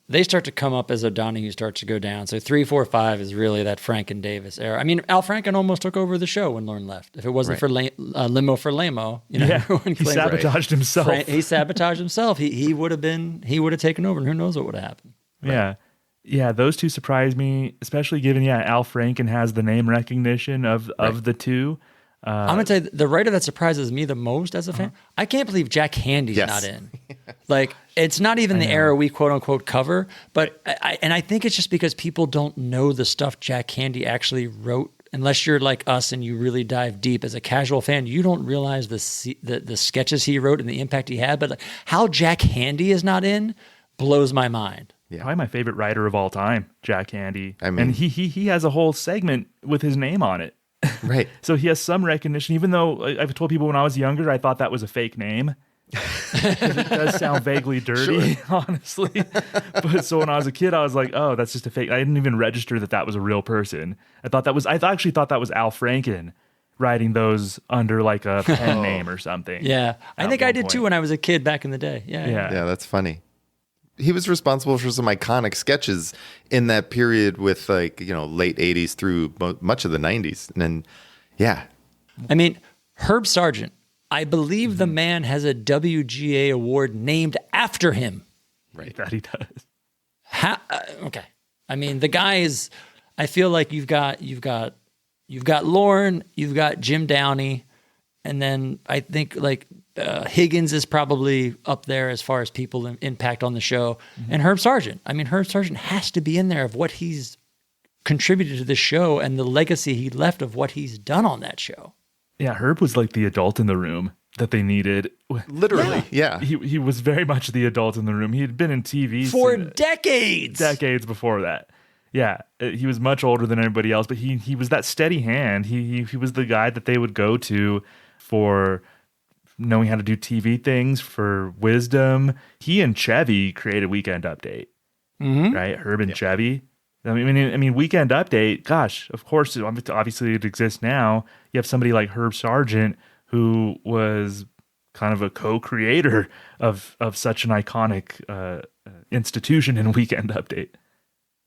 come up as O'Donoghue starts to go down. So 3, 4, 5 is really that Franken Davis era. I mean, Al Franken almost took over the show when Lorne left. If it wasn't for Limo for Lamo, everyone he sabotaged himself. He sabotaged himself. He would have taken over, and who knows what would have happened. Right? Yeah. Those two surprised me, especially given Al Franken has the name recognition of the two. I'm going to tell you, the writer that surprises me the most as a fan, I can't believe Jack Handy's not in. Like, it's not even the era we quote-unquote cover, but I think it's just because people don't know the stuff Jack Handy actually wrote. Unless you're like us and you really dive deep as a casual fan, you don't realize the sketches he wrote and the impact he had. But like, how Jack Handy is not in blows my mind. Yeah. Probably my favorite writer of all time, Jack Handy. I mean, and he has a whole segment with his name on it. Right. So he has some recognition, even though I've told people when I was younger, I thought that was a fake name. It does sound vaguely dirty, honestly. But so when I was a kid, I was like, oh, that's just a fake. I didn't even register that was a real person. I actually thought that was Al Franken writing those under like a pen name or something. Yeah. I think I did too when I was a kid back in the day. Yeah, that's funny. He was responsible for some iconic sketches in that period with late 80s through much of the 90s. And then, I mean, Herb Sargent, I believe the man has a WGA award named after him. Right. That he does. Okay. I mean, the guy is, I feel like you've got Lorne, you've got Jim Downey, and then I think like Higgins is probably up there as far as people impact on the show. And Herb Sargent. I mean, Herb Sargent has to be in there of what he's contributed to the show and the legacy he left of what he's done on that show. Yeah, Herb was like the adult in the room that they needed. Literally, yeah. He was very much the adult in the room. He had been in TV for decades. Decades before that. Yeah, he was much older than everybody else, but he was that steady hand. He was the guy that they would go to for knowing how to do TV things, for wisdom. He and Chevy created Weekend Update, right? Herb and Chevy. I mean, Weekend Update. Gosh, of course, obviously it exists now. You have somebody like Herb Sargent who was kind of a co-creator of such an iconic institution in Weekend Update.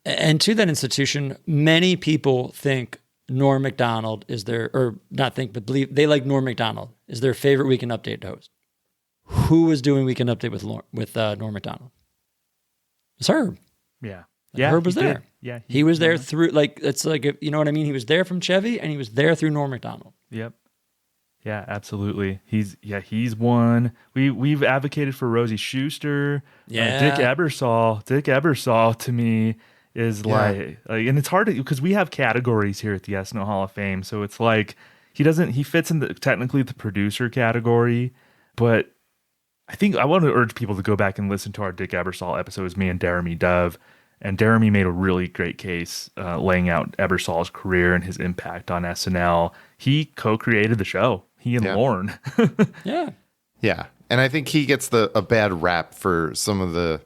And to that institution, many people think Norm Macdonald is their, or not think, but believe they like Norm Macdonald is their favorite Weekend Update host. Who was doing Weekend Update with Norm Macdonald? It's Herb. Yeah. Herb was there. Did. Yeah. He was there through, like, it's like, you know what I mean? He was there from Chevy and he was there through Norm Macdonald. Yep. Yeah, absolutely. He's one. We've advocated for Rosie Schuster. Yeah. Dick Ebersol to me is like, and it's hard to, because we have categories here at the SNL Hall of Fame. So it's like, he fits in technically the producer category, but I think I want to urge people to go back and listen to our Dick Ebersol episodes, me and Jeremy Dove. And Jeremy made a really great case laying out Ebersol's career and his impact on SNL. He co-created the show. He and Lorne. Yeah. Yeah. And I think he gets a bad rap for some of the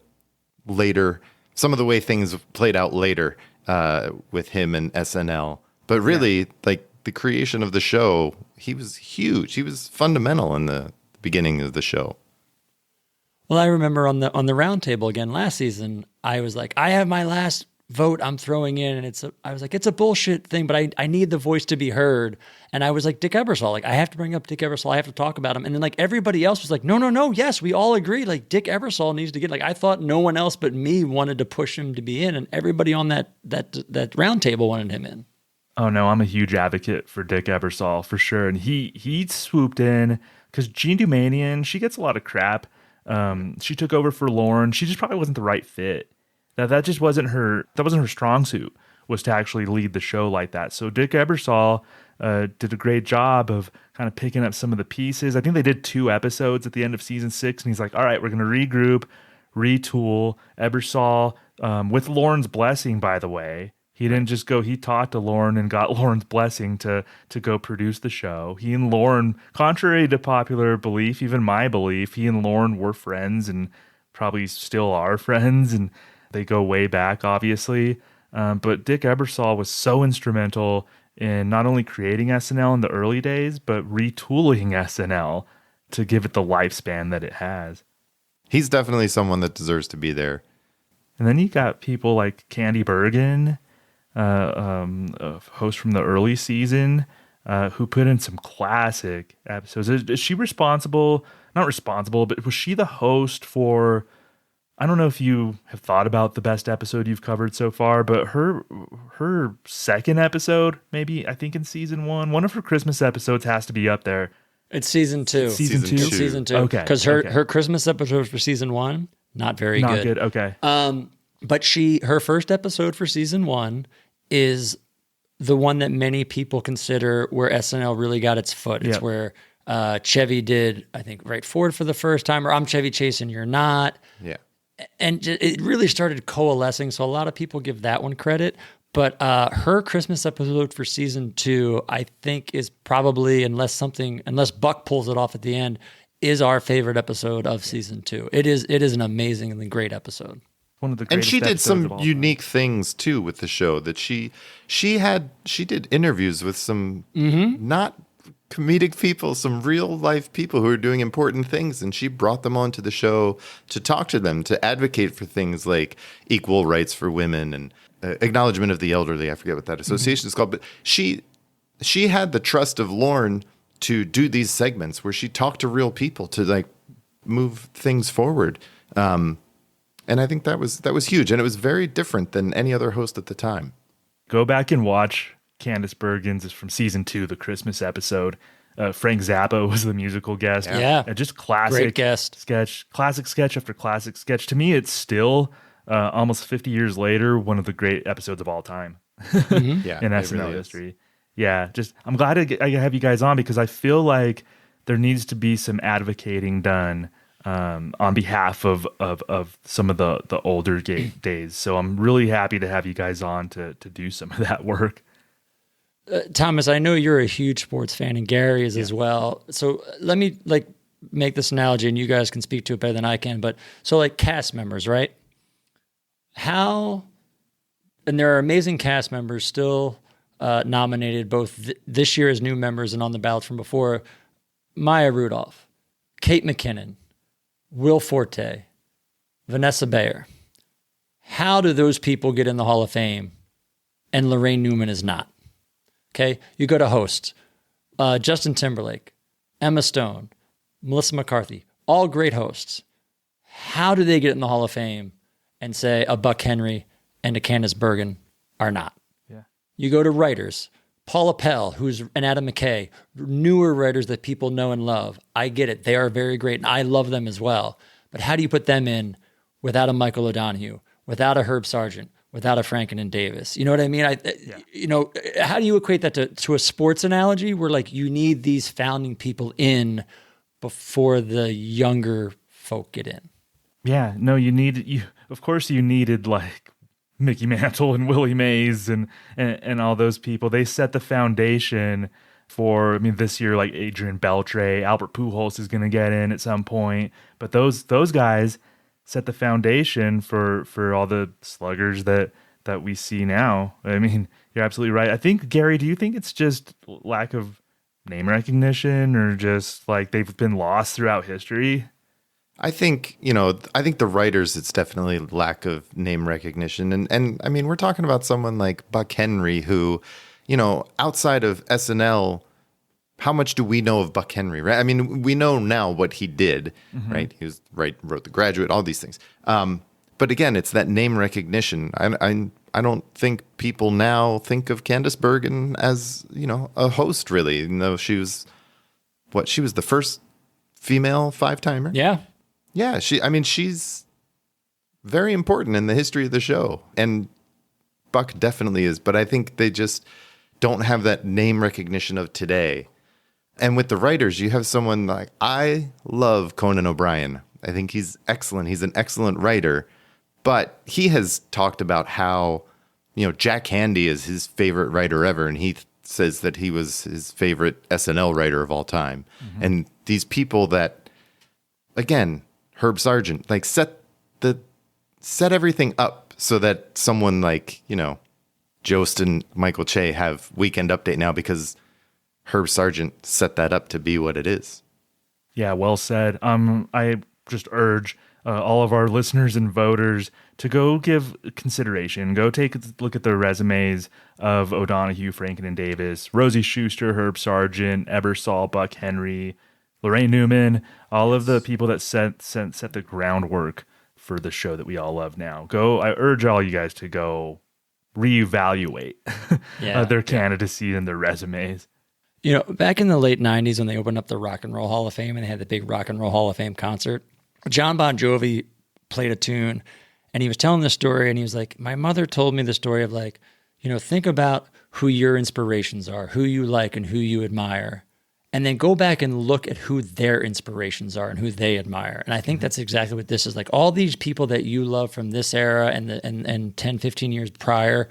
way things played out later with him and SNL. But really, like the creation of the show, he was huge. He was fundamental in the beginning of the show. Well, I remember on the round table again last season, I was like, I have my last vote I'm throwing in, and I was like, it's a bullshit thing, but I need the voice to be heard. And I was like, Dick Ebersol, like I have to bring up Dick Ebersol, I have to talk about him. And then like everybody else was like, no, yes, we all agree, like Dick Ebersol needs to get, like I thought no one else but me wanted to push him to be in, and everybody on that round table wanted him in. Oh no, I'm a huge advocate for Dick Ebersol for sure, and he swooped in because Jean Doumanian, she gets a lot of crap. She took over for Lorne. She just probably wasn't the right fit. That just wasn't her. That wasn't her strong suit, was to actually lead the show like that. So Dick Ebersol did a great job of kind of picking up some of the pieces. I think they did 2 episodes at the end of season 6, and he's like, "All right, we're going to regroup, retool." Ebersol, with Lorne's blessing, by the way. He didn't just go, he talked to Lorne and got Lorne's blessing to go produce the show. He and Lorne, contrary to popular belief, even my belief, he and Lorne were friends and probably still are friends. And they go way back, obviously. But Dick Ebersol was so instrumental in not only creating SNL in the early days, but retooling SNL to give it the lifespan that it has. He's definitely someone that deserves to be there. And then you got people like Candy Bergen, a host from the early season, who put in some classic episodes. Is she responsible? Not responsible, but was she the host for... I don't know if you have thought about the best episode you've covered so far, but her second episode, maybe, I think in season one of her Christmas episodes has to be up there. It's season 2. Season two? It's season 2. Okay. Because her Christmas episode for season 1, not very good. Not good, okay. But her first episode for season 1 is the one that many people consider where SNL really got its foot. It's where Chevy did, I think, Right Forward for the first time, or I'm Chevy Chase and You're Not. Yeah. And it really started coalescing. So a lot of people give that one credit. But her Christmas episode for season 2, I think, is probably, unless Buck pulls it off at the end, is our favorite episode of season 2. It is an amazingly great episode. One of the And greatest she did episodes some of all unique things too with the show. That she did interviews with some not comedic people, some real life people who are doing important things, and she brought them onto the show to talk to them, to advocate for things like equal rights for women and acknowledgement of the elderly. I forget what that association is called, but she had the trust of Lorne to do these segments where she talked to real people to like move things forward. And I think that was huge, and it was very different than any other host at the time. Go back and watch Candice Bergen's is from season 2, the Christmas episode. Frank Zappa was the musical guest. Yeah. Just classic Great guest. sketch, classic sketch after classic sketch. To me, it's still almost 50 years later, one of the great episodes of all time Yeah, in it SNL really is. history. Yeah, I'm glad I have you guys on because I feel like there needs to be some advocating done on behalf of some of the older days. So I'm really happy to have you guys on to do some of that work. Thomas, I know you're a huge sports fan, and Gary is as well. So let me make this analogy, and you guys can speak to it better than I can. But so like cast members, right? And there are amazing cast members still nominated both this year as new members and on the ballot from before. Maya Rudolph, Kate McKinnon, Will Forte, Vanessa Bayer. How do those people get in the Hall of Fame and Laraine Newman is not? Okay, you go to hosts, Justin Timberlake, Emma Stone, Melissa McCarthy, all great hosts. How do they get in the Hall of Fame and say a Buck Henry and a Candice Bergen are not? Yeah. You go to writers, Paula Pell, and Adam McKay, newer writers that people know and love. I get it. They are very great, and I love them as well. But how do you put them in without a Michael O'Donoghue, without a Herb Sargent, without a Franken and Davis? You know what I mean? How do you equate that to a sports analogy where like you need these founding people in before the younger folk get in? Yeah, no, of course you needed like Mickey Mantle and Willie Mays and all those people. They set the foundation for, this year, like Adrian Beltre, Albert Pujols is going to get in at some point. But those guys set the foundation for all the sluggers that we see now. You're absolutely right. I think, Gary, do you think it's just lack of name recognition or just like they've been lost throughout history? I think the writers, it's definitely lack of name recognition. And we're talking about someone like Buck Henry who, outside of SNL, how much do we know of Buck Henry, right? We know now what he did, right? He wrote The Graduate, all these things. But again, it's that name recognition. I don't think people now think of Candice Bergen as, a host really, even though she was the first female 5-timer. Yeah. Yeah, she's very important in the history of the show, and Buck definitely is. But I think they just don't have that name recognition of today. And with the writers, you have someone like, I love Conan O'Brien. I think he's excellent. He's an excellent writer, but he has talked about how, Jack Handey is his favorite writer ever, and he says that he was his favorite SNL writer of all time. And these people that, again, Herb Sargent, like set everything up so that someone like, Jost and Michael Che have Weekend Update now because Herb Sargent set that up to be what it is. Yeah, well said. I just urge all of our listeners and voters to go give consideration. Go take a look at the resumes of O'Donoghue, Franken, and Davis, Rosie Schuster, Herb Sargent, Ebersol, Buck Henry, Laraine Newman, all of the people that set the groundwork for the show that we all love now. I urge all you guys to go reevaluate their candidacy and their resumes. You know, back in the late 90s when they opened up the Rock and Roll Hall of Fame and they had the big Rock and Roll Hall of Fame concert, John Bon Jovi played a tune and he was telling the story and he was like, my mother told me the story of like, you know, think about who your inspirations are, who you like and who you admire, and then go back and look at who their inspirations are and who they admire. And I think that's exactly what this is. Like all these people that you love from this era and 10, 15 years prior,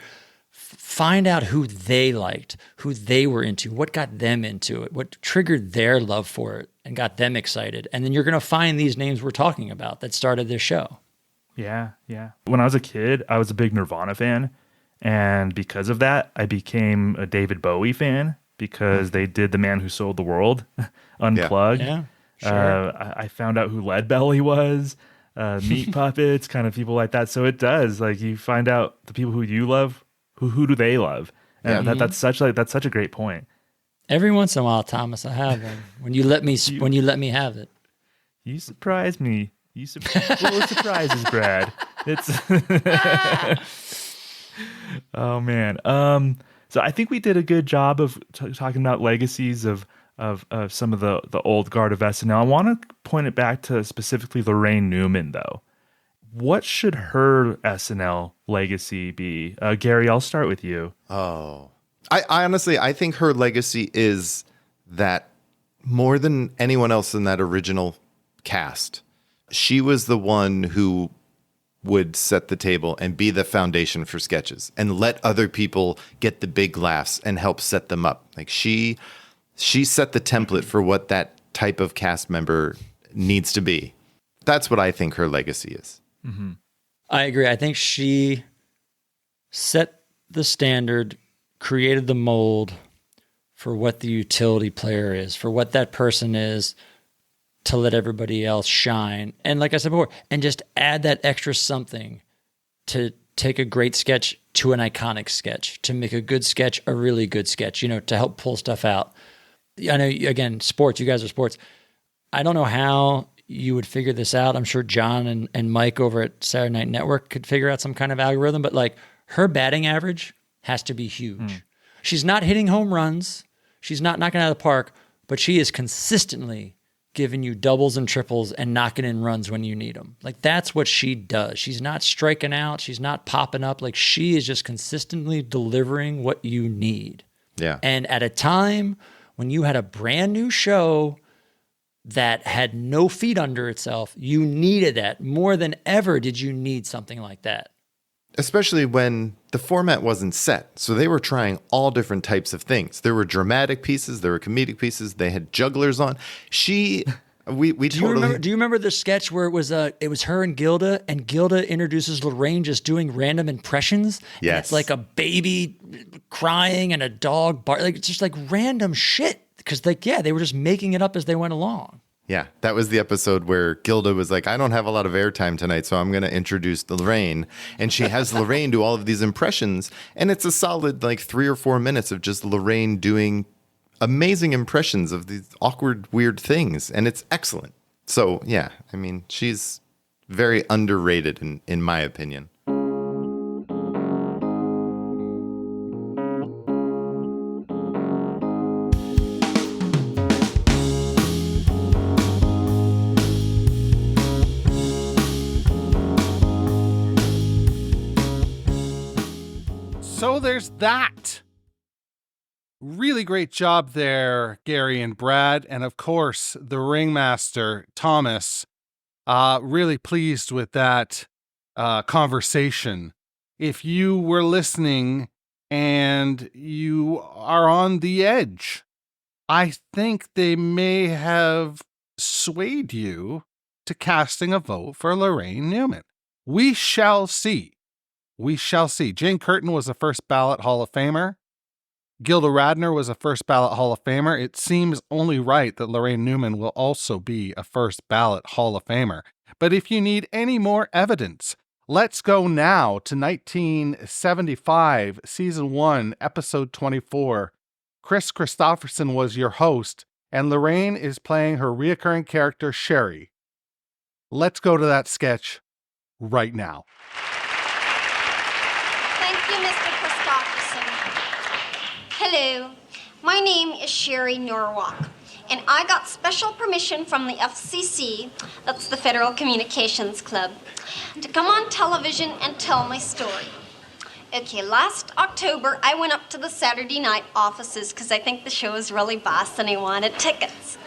find out who they liked, who they were into, what got them into it, what triggered their love for it and got them excited. And then you're going to find these names we're talking about that started this show. Yeah. When I was a kid, I was a big Nirvana fan. And because of that, I became a David Bowie fan because they did The Man Who Sold the World Unplugged. Yeah, sure. I found out who Leadbelly was, Meat Puppets, kind of people like that. So it does. Like you find out the people who you love, who do they love? And that's such a great point. Every once in a while, Thomas, I have one. When you let me have it. You surprise me. Full of surprises, Brad. It's oh man. So I think we did a good job of talking about legacies of some of the old guard of SNL. I want to point it back to specifically Laraine Newman, though. What should her SNL legacy be? Gary, I'll start with you. Oh, I honestly, I think her legacy is that more than anyone else in that original cast, she was the one who would set the table and be the foundation for sketches and let other people get the big laughs and help set them up. Like she set the template for what that type of cast member needs to be. That's what I think her legacy is. Mm-hmm. I agree. I think she set the standard, created the mold for what the utility player is, for what that person is, to let everybody else shine. And like I said before, and just add that extra something to take a great sketch to an iconic sketch, to make a good sketch a really good sketch, you know, to help pull stuff out. I know, again, sports, you guys are sports. I don't know how you would figure this out. I'm sure John and Mike over at Saturday Night Network could figure out some kind of algorithm, but like her batting average has to be huge. She's not hitting home runs. She's not knocking out of the park, but she is consistently giving you doubles and triples and knocking in runs when you need them. Like that's what she does. She's not striking out. She's not popping up. Like she is just consistently delivering what you need. Yeah. And at a time when you had a brand new show that had no feet under itself, you needed that more than ever. Did you need something like that? Especially when the format wasn't set. So they were trying all different types of things. There were dramatic pieces, there were comedic pieces, they had jugglers on. We do you remember the sketch where it was her and Gilda introduces Laraine just doing random impressions? Yes. And it's like a baby crying and a dog like it's just like random shit. Because they were just making it up as they went along. Yeah, that was the episode where Gilda was like, I don't have a lot of airtime tonight, so I'm going to introduce Laraine. And she has Laraine do all of these impressions. And it's a solid 3 or 4 minutes of just Laraine doing amazing impressions of these awkward, weird things. And it's excellent. So, yeah, I mean, she's very underrated in my opinion. So there's that. Really great job there, Gary and Brad. And of course, the ringmaster, Thomas, really pleased with that conversation. If you were listening and you are on the edge, I think they may have swayed you to casting a vote for Laraine Newman. We shall see. We shall see. Jane Curtin was a first ballot Hall of Famer. Gilda Radner was a first ballot Hall of Famer. It seems only right that Laraine Newman will also be a first ballot Hall of Famer. But if you need any more evidence, let's go now to 1975, Season 1, Episode 24. Chris Christopherson was your host, and Laraine is playing her reoccurring character, Sherry. Let's go to that sketch right now. Thank you, Mr. Christopherson. Hello, my name is Sherry Norwalk, and I got special permission from the FCC, that's the Federal Communications Club, to come on television and tell my story. Okay, last October, I went up to the Saturday night offices because I think the show was really boss and I wanted tickets.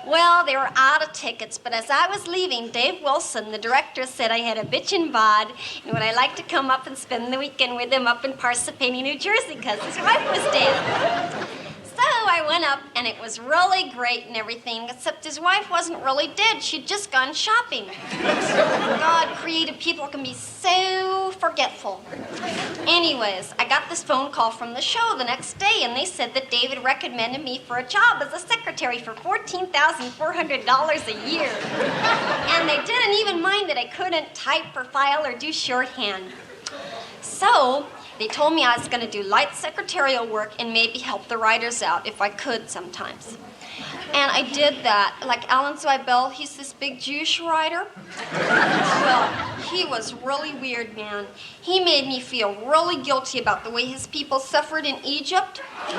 Well, they were out of tickets, but as I was leaving, Dave Wilson, the director, said I had a bitchin' bod, and would I like to come up and spend the weekend with him up in Parsippany, New Jersey, because his wife was dead. So I went up, and it was really great and everything, except his wife wasn't really dead. She'd just gone shopping. God, creative people can be so forgetful. Anyways, I got this phone call from the show the next day, and they said that David recommended me for a job as a secretary for $14,400 a year. And they didn't even mind that I couldn't type or file or do shorthand. So they told me I was going to do light secretarial work and maybe help the writers out if I could sometimes. And I did that. Like Alan Zweibel, he's this big Jewish writer. Well, he was really weird, man. He made me feel really guilty about the way his people suffered in Egypt. So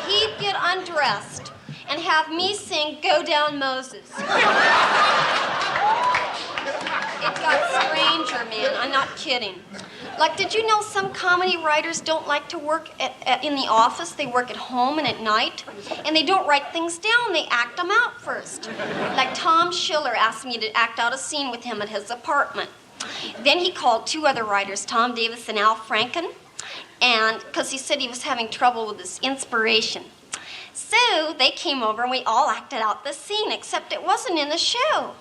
he'd get undressed and have me sing Go Down Moses. It got stranger, man. I'm not kidding. Like, did you know some comedy writers don't like to work in the office? They work at home and at night. And they don't write things down. They act them out first. Like Tom Schiller asked me to act out a scene with him at his apartment. Then he called two other writers, Tom Davis and Al Franken, and because he said he was having trouble with his inspiration. So they came over and we all acted out the scene, except it wasn't in the show,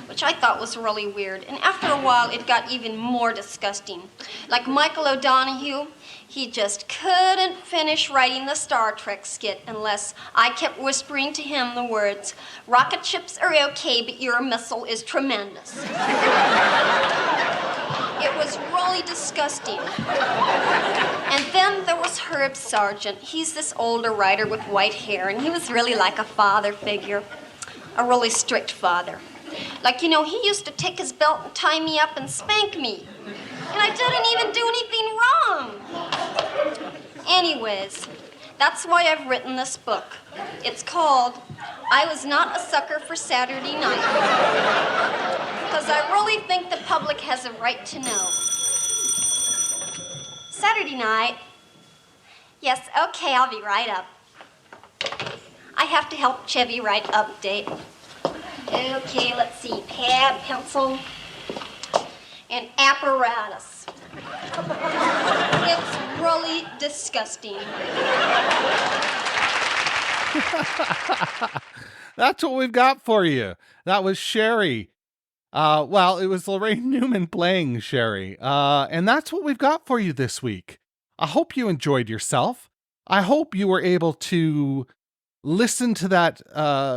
which I thought was really weird. And after a while, it got even more disgusting. Like Michael O'Donoghue, he just couldn't finish writing the Star Trek skit unless I kept whispering to him the words, "Rocket ships are okay, but your missile is tremendous." It was really disgusting. And then there was Herb Sargent. He's this older writer with white hair, and he was really like a father figure, a really strict father. Like, you know, he used to take his belt and tie me up and spank me. And I didn't even do anything wrong. Anyways, that's why I've written this book. It's called I Was Not a Sucker for Saturday Night. Because I really think the public has a right to know. Saturday night? Yes, okay, I'll be right up. I have to help Chevy write update. Okay, let's see. Pad, pencil, and apparatus. It's really disgusting. That's what we've got for you. That was Sherry. Well, it was Laraine Newman playing Sherry. And that's what we've got for you this week. I hope you enjoyed yourself. I hope you were able to listen to that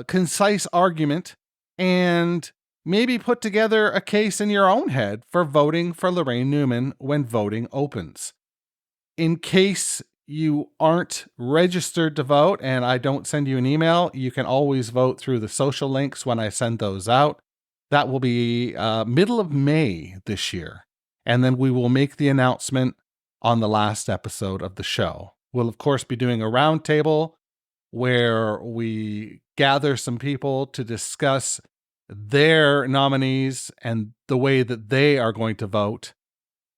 concise argument and maybe put together a case in your own head for voting for Laraine Newman when voting opens. In case you aren't registered to vote and I don't send you an email, you can always vote through the social links when I send those out. That will be middle of May this year. And then we will make the announcement on the last episode of the show. We'll, of course, be doing a roundtable where we gather some people to discuss their nominees and the way that they are going to vote.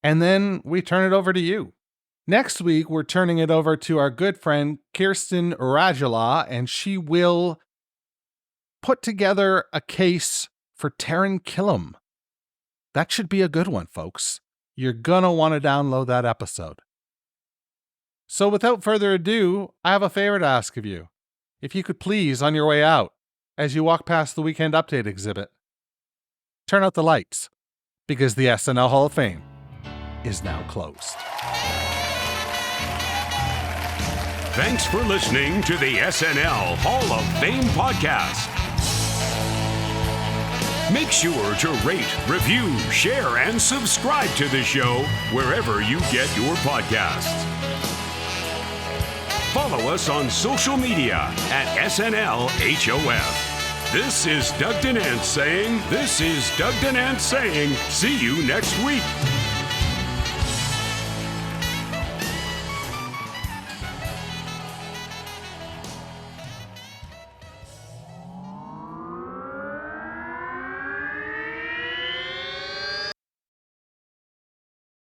And then we turn it over to you. Next week, we're turning it over to our good friend, Kirsten Rajala, and she will put together a case for Taran Killam. That should be a good one, folks. You're gonna want to download that episode. So without further ado, I have a favor to ask of you. If you could please, on your way out, as you walk past the Weekend Update exhibit, turn out the lights, because the SNL Hall of Fame is now closed. Thanks for listening to the SNL Hall of Fame podcast. Make sure to rate, review, share, and subscribe to the show wherever you get your podcasts. Follow us on social media at SNL HOF. This is Doug Donance saying, see you next week.